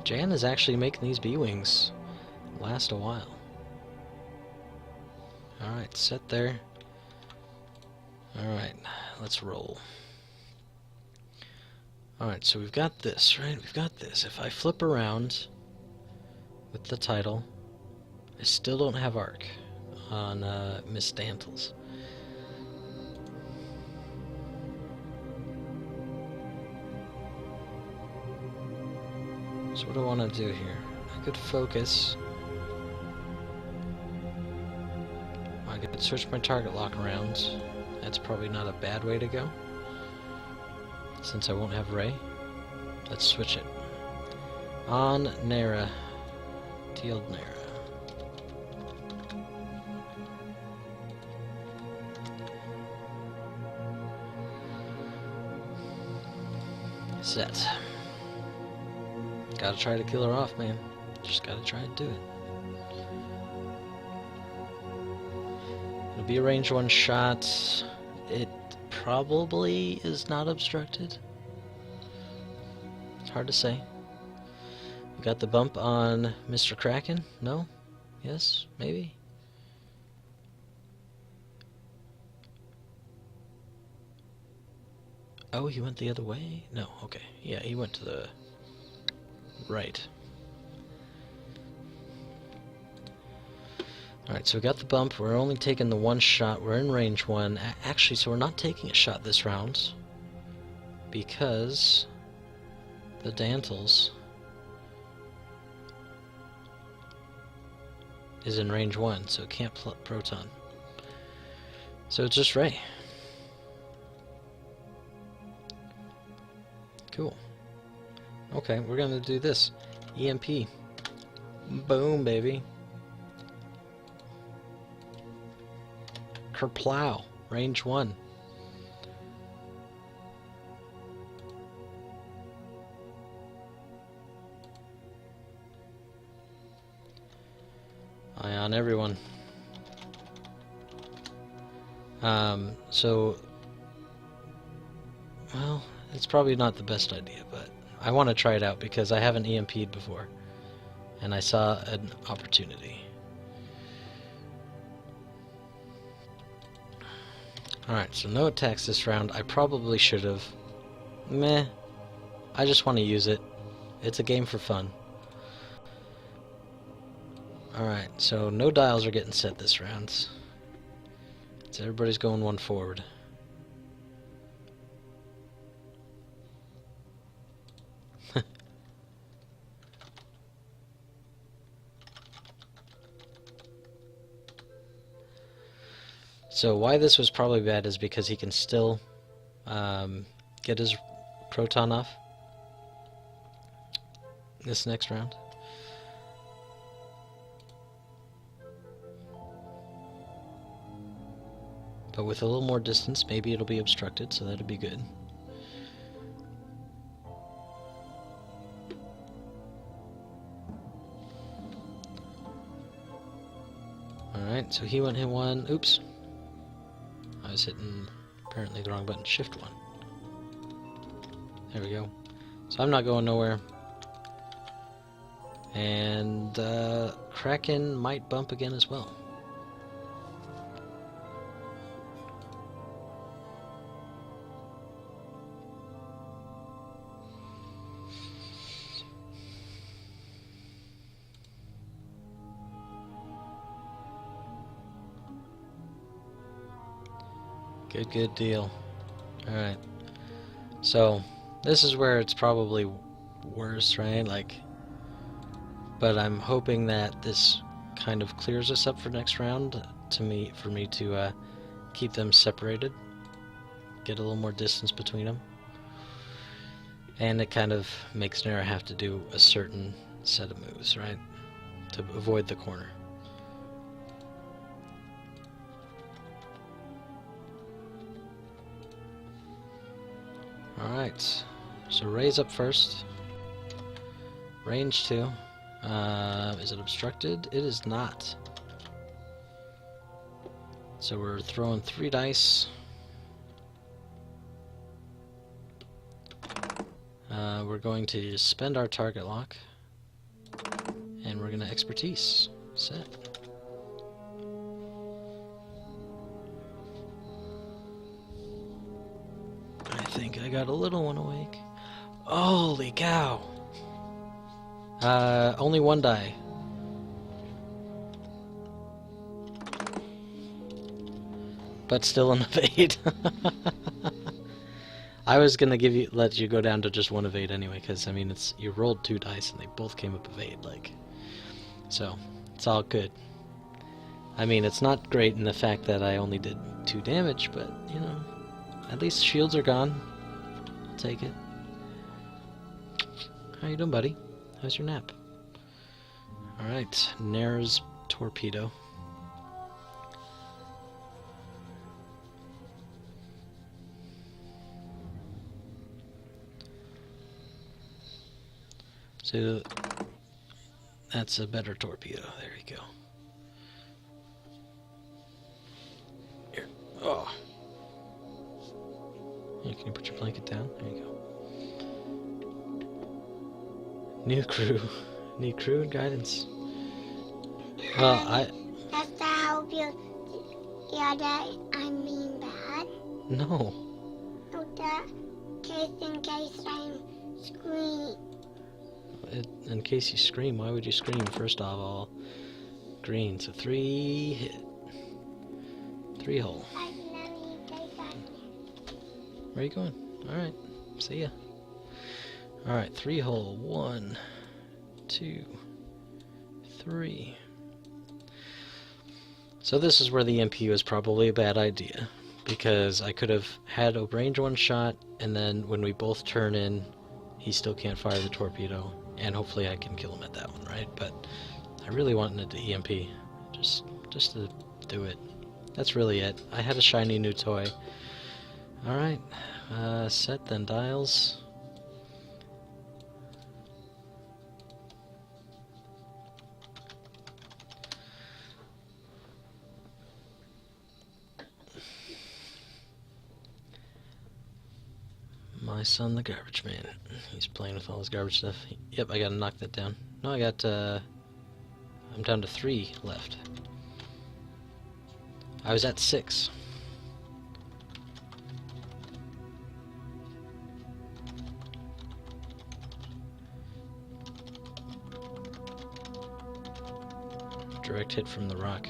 Jan is actually making these B-Wings last a while. Alright, set there. Alright, let's roll. Alright, so we've got this, right? We've got this. If I flip around with the title, I still don't have arc on Miss Dantles. So what do I want to do here? I could focus. I could switch my target lock around. That's probably not a bad way to go, since I won't have Rey. Let's switch it. On Nara. Teal'd Nara. Set. Gotta try to kill her off, man. Just gotta try to do it. It'll be a range one shot. It probably is not obstructed. It's hard to say. We got the bump on Mr. Cracken? No? Yes? Maybe? Oh, he went the other way? No, okay. Yeah, he went to the right. Alright, so we got the bump. We're only taking the one shot. We're in range one. Actually, so we're not taking a shot this round, because the Dantles is in range one, so it can't proton. So it's just Rey. Cool. Okay, we're gonna do this. EMP. Boom, baby. Kerplow. Range 1. Eye on everyone. So, well, it's probably not the best idea, but I want to try it out because I haven't EMP'd before, and I saw an opportunity. Alright, so no attacks this round. I probably should have. Meh. I just want to use it. It's a game for fun. Alright, so no dials are getting set this round. So everybody's going one forward. So why this was probably bad is because he can still get his proton off this next round. But with a little more distance, maybe it'll be obstructed, so that'll be good. Alright, so he went hit one. Oops. I was hitting apparently the wrong button. Shift 1. There we go. So I'm not going nowhere. And Cracken might bump again as well. Good deal. Alright. So, this is where it's probably worse, right? Like, but I'm hoping that this kind of clears us up for next round for me to keep them separated. Get a little more distance between them. And it kind of makes Nara have to do a certain set of moves, right? To avoid the corner. Alright, so Rey's up first. Range 2. Is it obstructed? It is not. So we're throwing 3 dice. We're going to spend our target lock. And we're going to expertise. Set. I think I got a little one awake. Holy cow! Only 1 die. But still an evade. I was gonna let you go down to just 1 evade anyway, because I mean you rolled 2 dice and they both came up evade, like, so it's all good. I mean, it's not great in the fact that I only did 2 damage, but you know, at least shields are gone. I'll take it. How you doing, buddy? How's your nap? Alright, Nair's torpedo. So that's a better torpedo. There you go. Here. Oh. Here, can you put your blanket down? There you go. New crew. New crew and guidance. Well, Does that help you? Yeah, that I'm being bad? No. No, that in case I'm screaming. In case you scream, why would you scream? First of all, green, so 3 hit. 3 hole. Where are you going? Alright, see ya. Alright, 3 hole. 1, 2, 3. So this is where the MP was probably a bad idea, because I could have had a range 1 shot, and then when we both turn in, he still can't fire the torpedo, and hopefully I can kill him at that one, right? But I really wanted to EMP, just to do it. That's really it. I had a shiny new toy. Alright, set then dials. My son, the garbage man. He's playing with all his garbage stuff. Yep, I gotta knock that down. No, I got, I'm down to 3 left. I was at 6. Direct hit from the rock.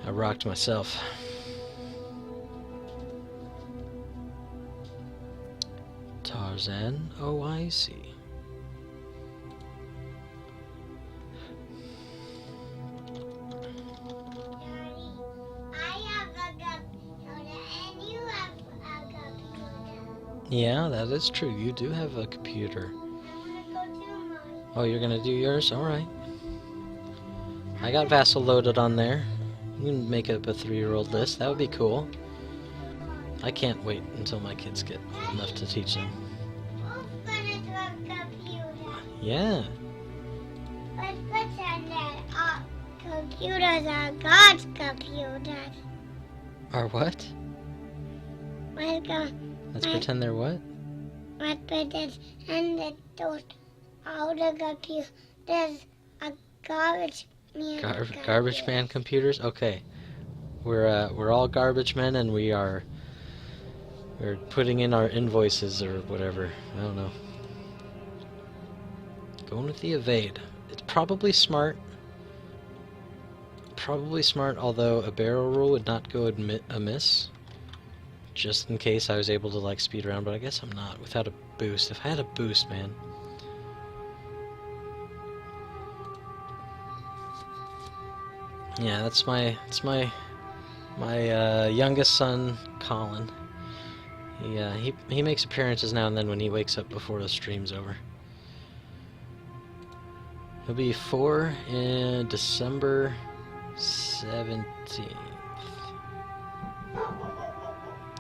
I rocked myself. Tarzan, oh I see. I have a computer and you have a computer. Yeah, that is true. You do have a computer. I'm gonna go do mine. Oh, you're gonna do yours? Alright. I got Vassal loaded on there. You can make up a 3-year-old list. That would be cool. I can't wait until my kids get old enough to teach them. Who's gonna do a computer? Yeah. Let's pretend that computers are God's computers. Or what? Let's pretend they're what? Let's pretend that those all the computers are garbage man. Garbage man computers? Okay. We're all garbage men, and we're putting in our invoices or whatever. I don't know. Going with the evade. It's probably smart. probably smart, although a barrel roll would not go amiss. Just in case I was able to like speed around, but I guess I'm not without a boost. If I had a boost, man. Yeah, that's my youngest son, Colin. He makes appearances now and then when he wakes up before the stream's over. He'll be 4 in December 17th.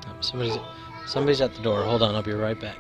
Oh, somebody's at the door. Hold on, I'll be right back.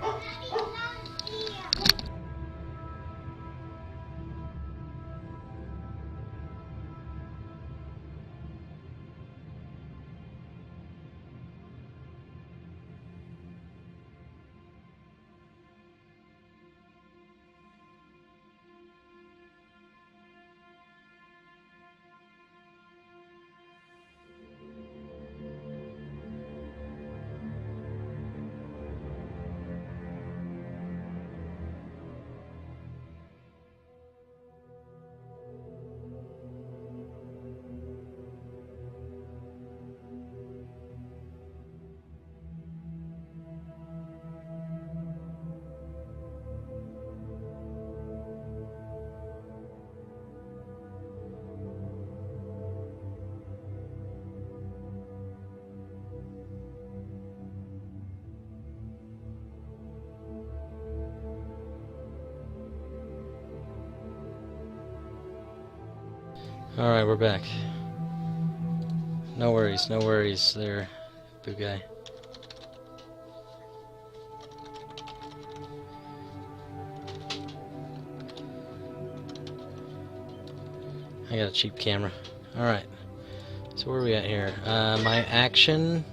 Alright, we're back. No worries there, Bugaj. I got a cheap camera. Alright. So where are we at here? My action...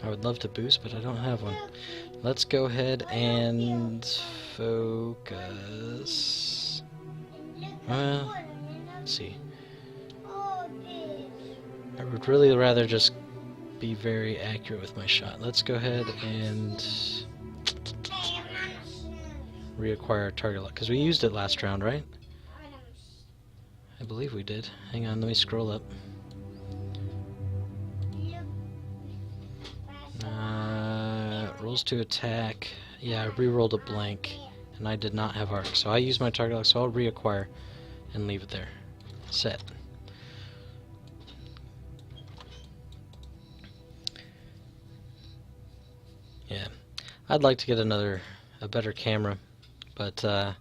I would love to boost, but I don't have one. Let's go ahead and focus. Let's see. I would really rather just be very accurate with my shot. Let's go ahead and reacquire our target lock, because we used it last round, right? I believe we did. Hang on, let me scroll up. Rolls to attack. Yeah, I re-rolled a blank, and I did not have arc, so I used my target lock, so I'll reacquire and leave it there. Set. Yeah, I'd like to get a better camera, but oh,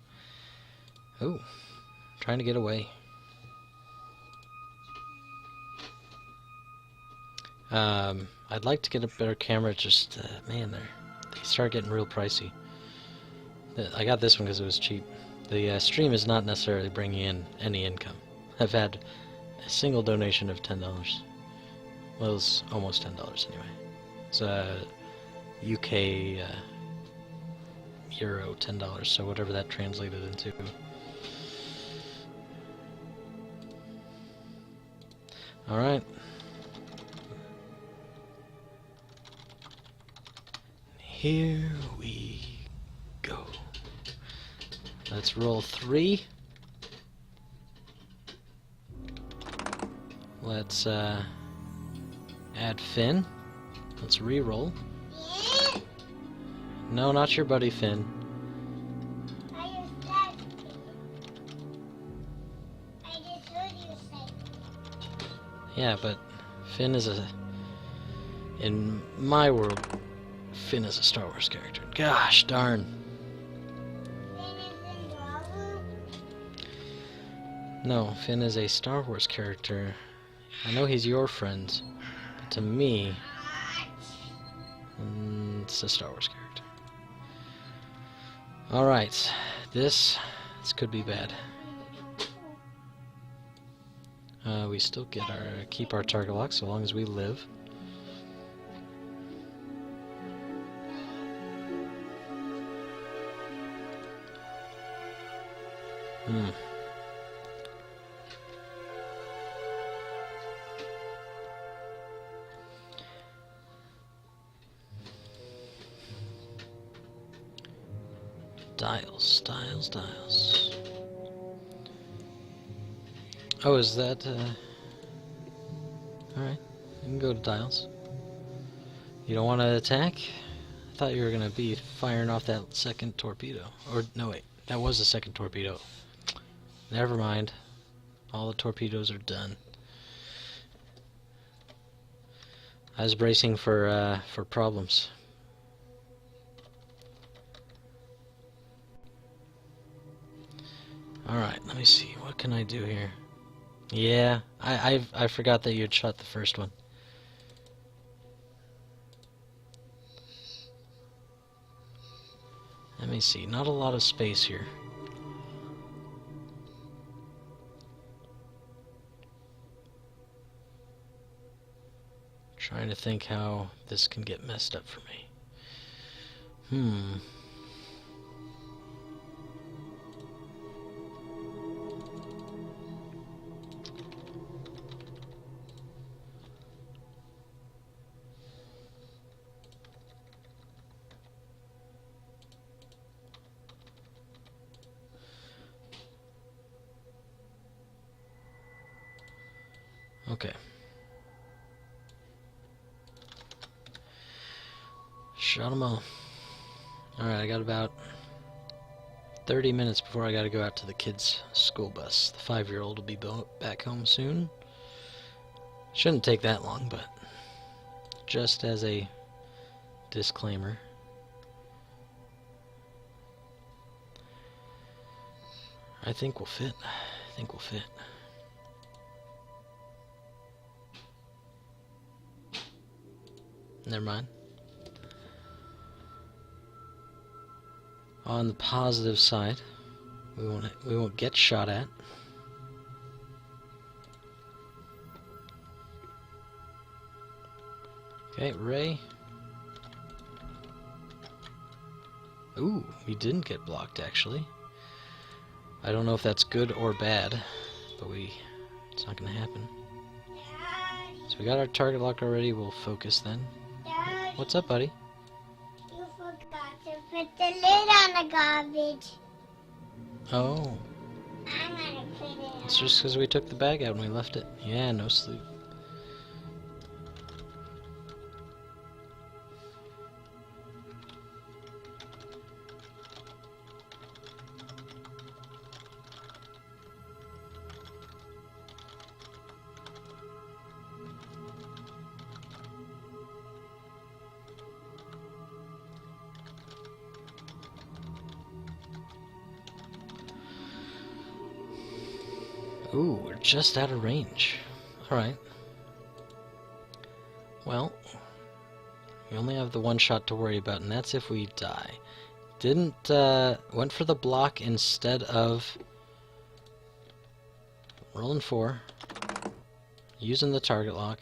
trying to get away. I'd like to get a better camera, just, man, they start getting real pricey. I got this one because it was cheap. The stream is not necessarily bringing in any income. I've had a single donation of $10. Well, it was almost $10 anyway. It's UK Euro $10, so whatever that translated into. Alright. Here we go. Let's roll 3. Let's add Finn. Let's re-roll. No, not your buddy Finn. I just heard you say. Yeah, but Finn is in my world, Finn is a Star Wars character. Gosh darn. No, Finn is a Star Wars character. I know he's your friend, but to me, it's a Star Wars character. Alright, this could be bad. We still keep our target lock so long as we live. Dials. Oh, is that, alright. You can go to dials. You don't want to attack? I thought you were going to be firing off that second torpedo. Or, no wait, that was the second torpedo. Never mind. All the torpedoes are done. I was bracing for problems. Alright, let me see. What can I do here? Yeah, I forgot that you had shot the first one. Let me see. Not a lot of space here. Trying to think how this can get messed up for me. Okay. Shot them all. Alright, I got about 30 minutes before I gotta go out to the kids' school bus. The 5-year-old will be back home soon. Shouldn't take that long, but just as a disclaimer. I think we'll fit. I think we'll fit. Never mind. On the positive side, we won't get shot at. Okay, Rey. Ooh, we didn't get blocked actually. I don't know if that's good or bad, but it's not gonna happen. So we got our target lock already. We'll focus then. Dad, What's up, buddy? you forgot to put the lid on the garbage. Oh, I'm gonna put it on. it's just because we took the bag out and we left it. Yeah, no sleep. Ooh, we're just out of range. Alright. Well, we only have the one shot to worry about, and that's if we die. Went for the block instead of rolling 4, using the target lock,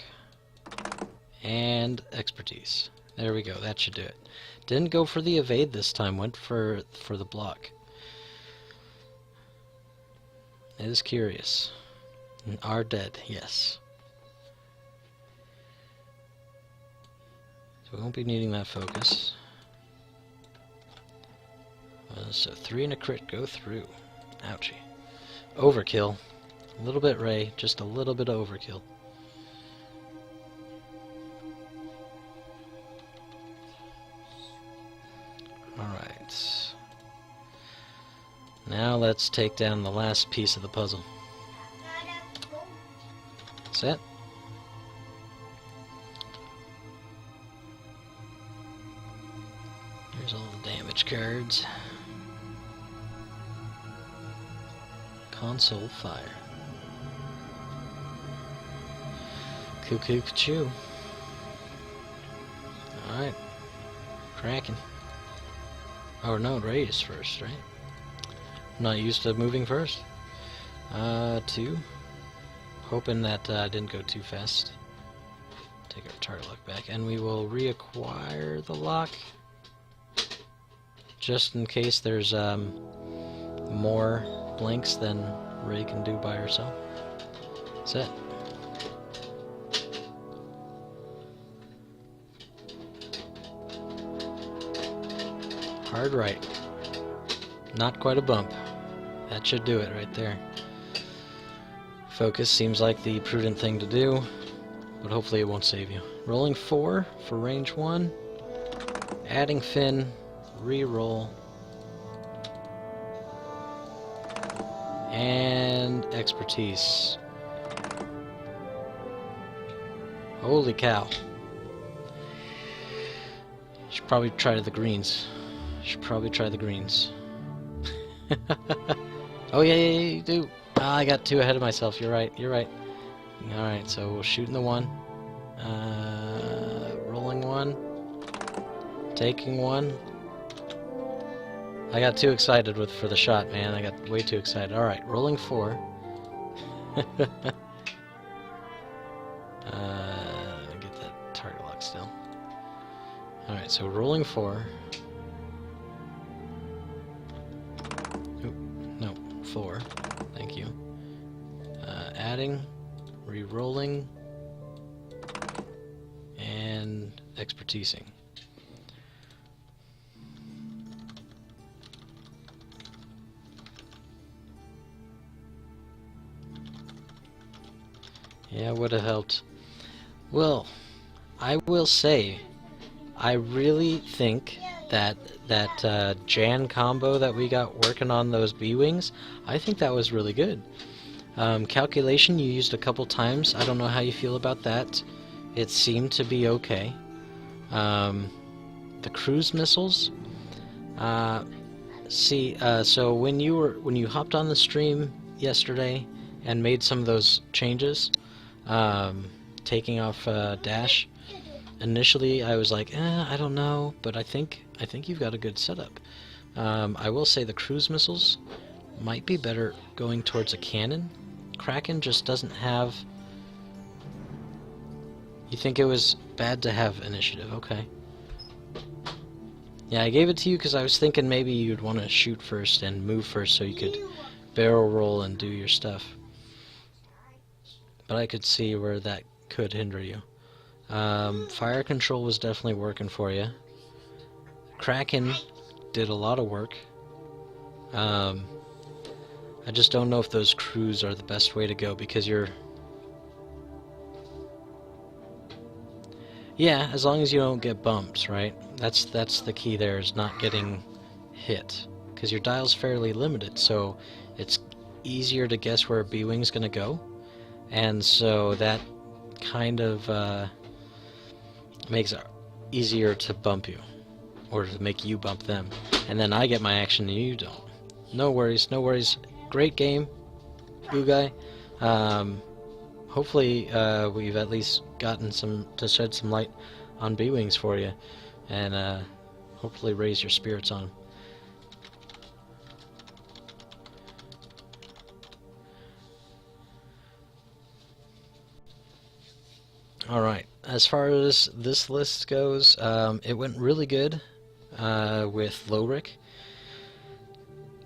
and expertise. There we go, that should do it. Didn't go for the evade this time, went for the block. It is curious. Are dead, yes. So we won't be needing that focus. So 3 and a crit go through. Ouchie. Overkill. A little bit, Rey. Just a little bit of overkill. Alright. Now let's take down the last piece of the puzzle. Set. Here's all the damage cards. Console fire. Cuckoo choo. Alright. Cracken. Oh no, Rey is first, right? I'm not used to moving first. 2. Hoping that I didn't go too fast. Take our target lock back, and we will reacquire the lock. Just in case there's more blinks than Rey can do by herself. Set. Hard right. Not quite a bump. That should do it right there. Focus seems like the prudent thing to do, but hopefully it won't save you. Rolling 4 for range 1. Adding fin, re-roll, and expertise. Holy cow. Should probably try the greens. Oh yeah, you do. Ah, I got 2 ahead of myself. You're right. Alright, so we'll shoot in the 1. Rolling 1. Taking 1. I got too excited for the shot, man. I got way too excited. Alright, rolling 4. Get that target lock still. Alright, so rolling 4. Oop, no, 4. Thank you. Adding, re-rolling, and expertising. Yeah, would have helped. Well, I will say, I really think that Jan combo that we got working on those B-Wings, I think that was really good. Calculation you used a couple times. I don't know how you feel about that. It seemed to be okay. The cruise missiles. So when you hopped on the stream yesterday and made some of those changes, taking off dash. Initially, I was like, I don't know, but I think you've got a good setup. I will say the cruise missiles might be better going towards a cannon. Cracken just doesn't have. You think it was bad to have initiative? Okay. Yeah, I gave it to you because I was thinking maybe you'd want to shoot first and move first so you could barrel roll and do your stuff. But I could see where that could hinder you. Fire control was definitely working for you. Cracken did a lot of work. I just don't know if those crews are the best way to go because you're... Yeah, as long as you don't get bumps, right? That's the key there, is not getting hit. Because your dial's fairly limited, so it's easier to guess where a B-Wing's gonna go. And so that kind of makes it easier to bump you, or to make you bump them. And then I get my action and you don't. No worries, no worries. Great game, Bugaj. Hopefully we've at least gotten to shed some light on B-Wings for you, and hopefully raise your spirits on them. Alright, as far as this list goes, it went really good with Lowrick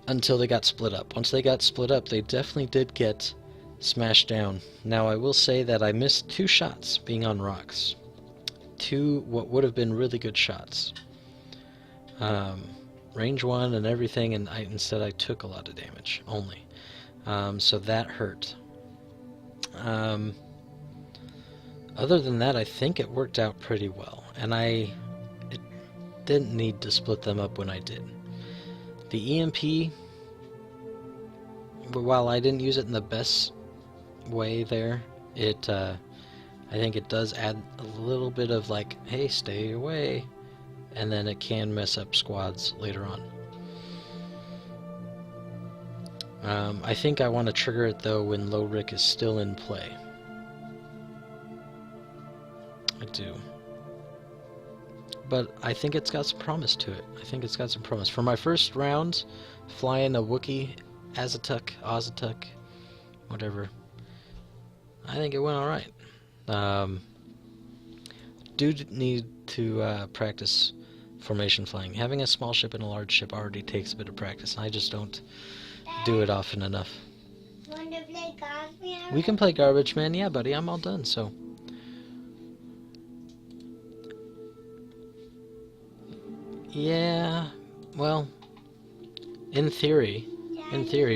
until they got split up. Once they got split up, they definitely did get smashed down. Now, I will say that I missed 2 shots being on rocks. 2 what would have been really good shots. Range 1 and everything, and instead I took a lot of damage, only. So that hurt. Other than that, I think it worked out pretty well, and it didn't need to split them up when I did. The EMP, while I didn't use it in the best way there, I think it does add a little bit of like, hey, stay away, and then it can mess up squads later on. I think I want to trigger it though when Lowrick is still in play. I do. But I think it's got some promise to it. I think it's got some promise. For my first round, flying a Wookiee, Azatuk, whatever, I think it went alright. Do need to practice formation flying. Having a small ship and a large ship already takes a bit of practice. I just don't do it often enough. Want to play Garbage Man? We can play Garbage Man, yeah, buddy. I'm all done, so... Yeah, well, in theory,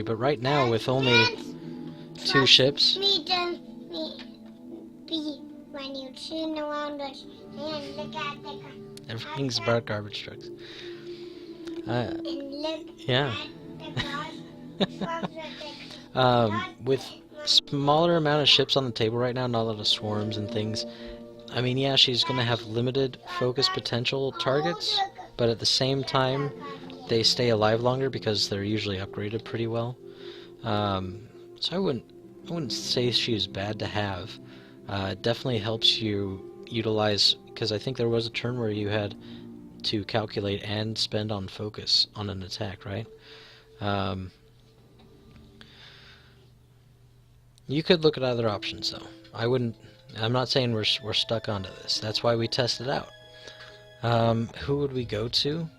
but right now with only 2 ships. Me be when you turn around and look at the Everything's about garbage trucks. and look Yeah. at the cars. With smaller amount of ships on the table right now, not a lot of swarms and things. I mean, yeah, she's going to have limited focus potential targets, but at the same time, they stay alive longer because they're usually upgraded pretty well. So I wouldn't say she's bad to have. It definitely helps you utilize, because I think there was a turn where you had to calculate and spend on focus on an attack, right? You could look at other options, though. I'm not saying we're stuck onto this. That's why we test it out. Who would we go to?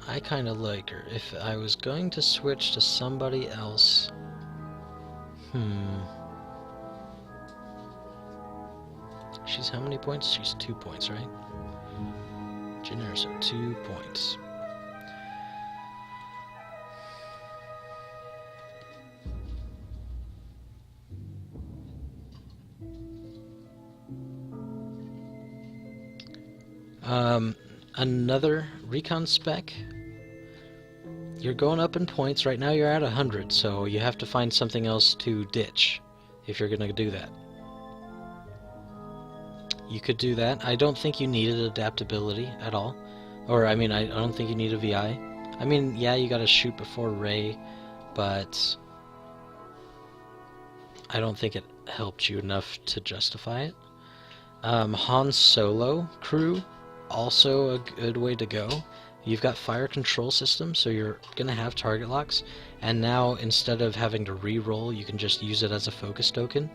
I kind of like her. If I was going to switch to somebody else... She's how many points? She's 2 points, right? Generous are 2 points. Another recon spec. You're going up in points. Right now you're at 100, so you have to find something else to ditch if you're going to do that. You could do that. I don't think you needed adaptability at all. Or, I mean, I don't think you need a VI. I mean, yeah, you gotta shoot before Rey, but I don't think it helped you enough to justify it. Han Solo crew, also a good way to go. You've got fire control system, so you're gonna have target locks, and now instead of having to re-roll, you can just use it as a focus token.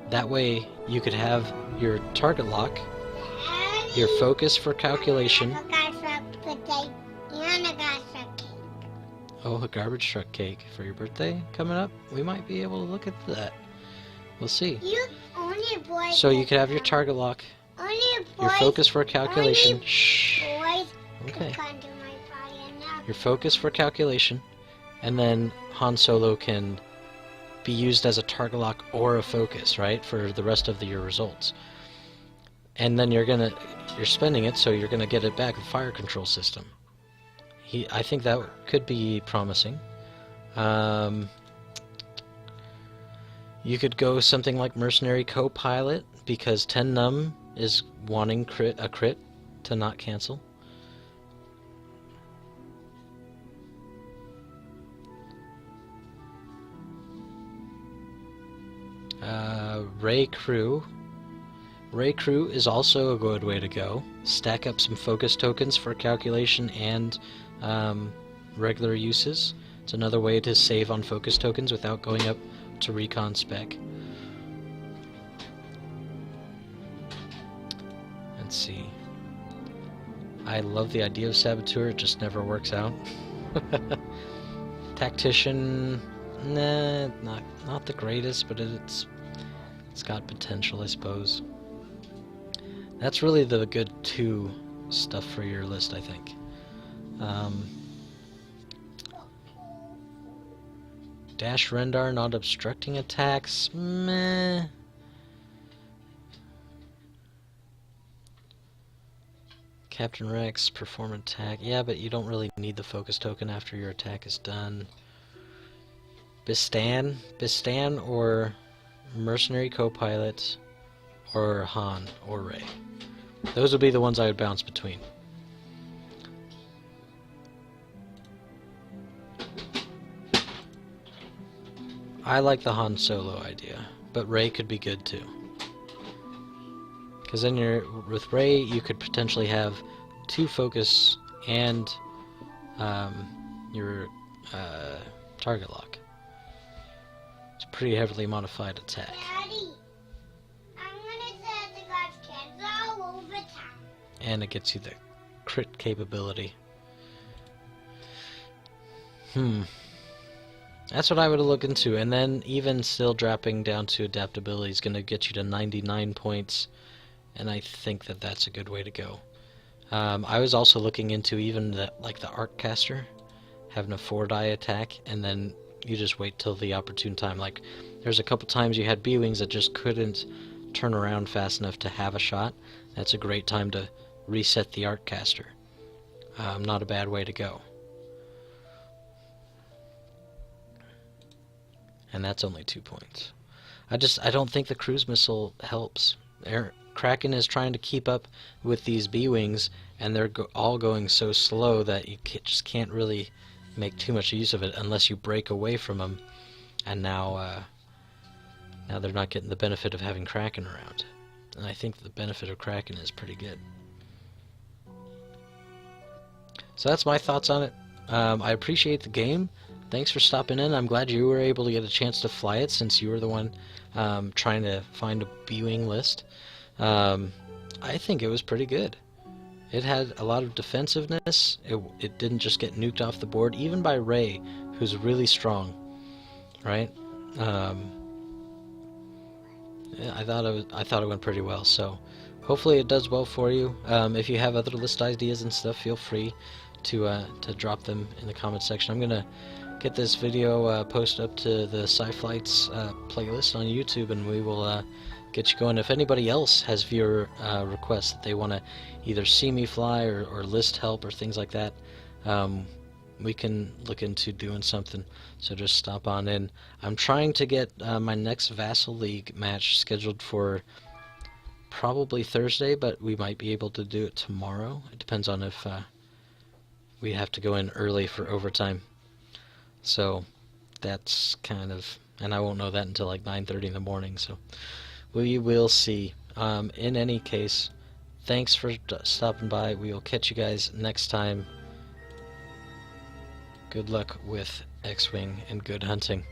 That way, you could have your target lock, your focus for calculation. Oh, a garbage truck cake for your birthday coming up? We might be able to look at that. We'll see. So you could have your target lock, your focus for calculation. Shh. Okay. Your focus for calculation, and then Han Solo can be used as a target lock or a focus, right, for the rest of your results. And then you're spending it, so you're gonna get it back with fire control system. I think that could be promising. You could go something like mercenary co-pilot, because 10 num is wanting a crit to not cancel. Rey crew. Rey crew is also a good way to go. Stack up some focus tokens for calculation and regular uses. It's another way to save on focus tokens without going up to recon spec. Let's see. I love the idea of saboteur, it just never works out. Tactician, nah, not the greatest, but it's got potential, I suppose. That's really the good 2 stuff for your list, I think. Dash Rendar, not obstructing attacks, meh. Captain Rex, perform attack, yeah, but you don't really need the focus token after your attack is done. Bistan or mercenary co-pilot, or Han or Rey. Those would be the ones I would bounce between. I like the Han Solo idea, but Rey could be good too. Because then with Rey, you could potentially have 2 focus and your target lock. It's a pretty heavily modified attack. Daddy, I'm gonna set the God's kids all over town. And it gets you the crit capability. That's what I would look into, and then even still dropping down to adaptability is going to get you to 99 points, and I think that that's a good way to go. I was also looking into even the arc caster having a 4-die attack, and then you just wait till the opportune time. Like, there's a couple times you had B-wings that just couldn't turn around fast enough to have a shot. That's a great time to reset the arc caster. Not a bad way to go. And that's only 2 points. I don't think the cruise missile helps. Cracken is trying to keep up with these B-wings, and they're all going so slow that you just can't really make too much use of it unless you break away from them. And now they're not getting the benefit of having Cracken around. And I think the benefit of Cracken is pretty good. So that's my thoughts on it. I appreciate the game. Thanks for stopping in. I'm glad you were able to get a chance to fly it since you were the one trying to find a B-wing list. I think it was pretty good. It had a lot of defensiveness. It didn't just get nuked off the board, even by Rey, who's really strong, right? Yeah, I thought it went pretty well. So hopefully it does well for you. If you have other list ideas and stuff, feel free to drop them in the comment section. I'm gonna get this video posted up to the Sci Flights playlist on YouTube, and we will get you going. If anybody else has viewer requests that they want to either see me fly or list help or things like that, we can look into doing something. So just stop on in. I'm trying to get my next Vassal League match scheduled for probably Thursday, but we might be able to do it tomorrow. It depends on if we have to go in early for overtime. So that's kind of, and I won't know that until like 9:30 in the morning, so we will see. In any case, thanks for stopping by. We will catch you guys next time. Good luck with X-Wing and good hunting.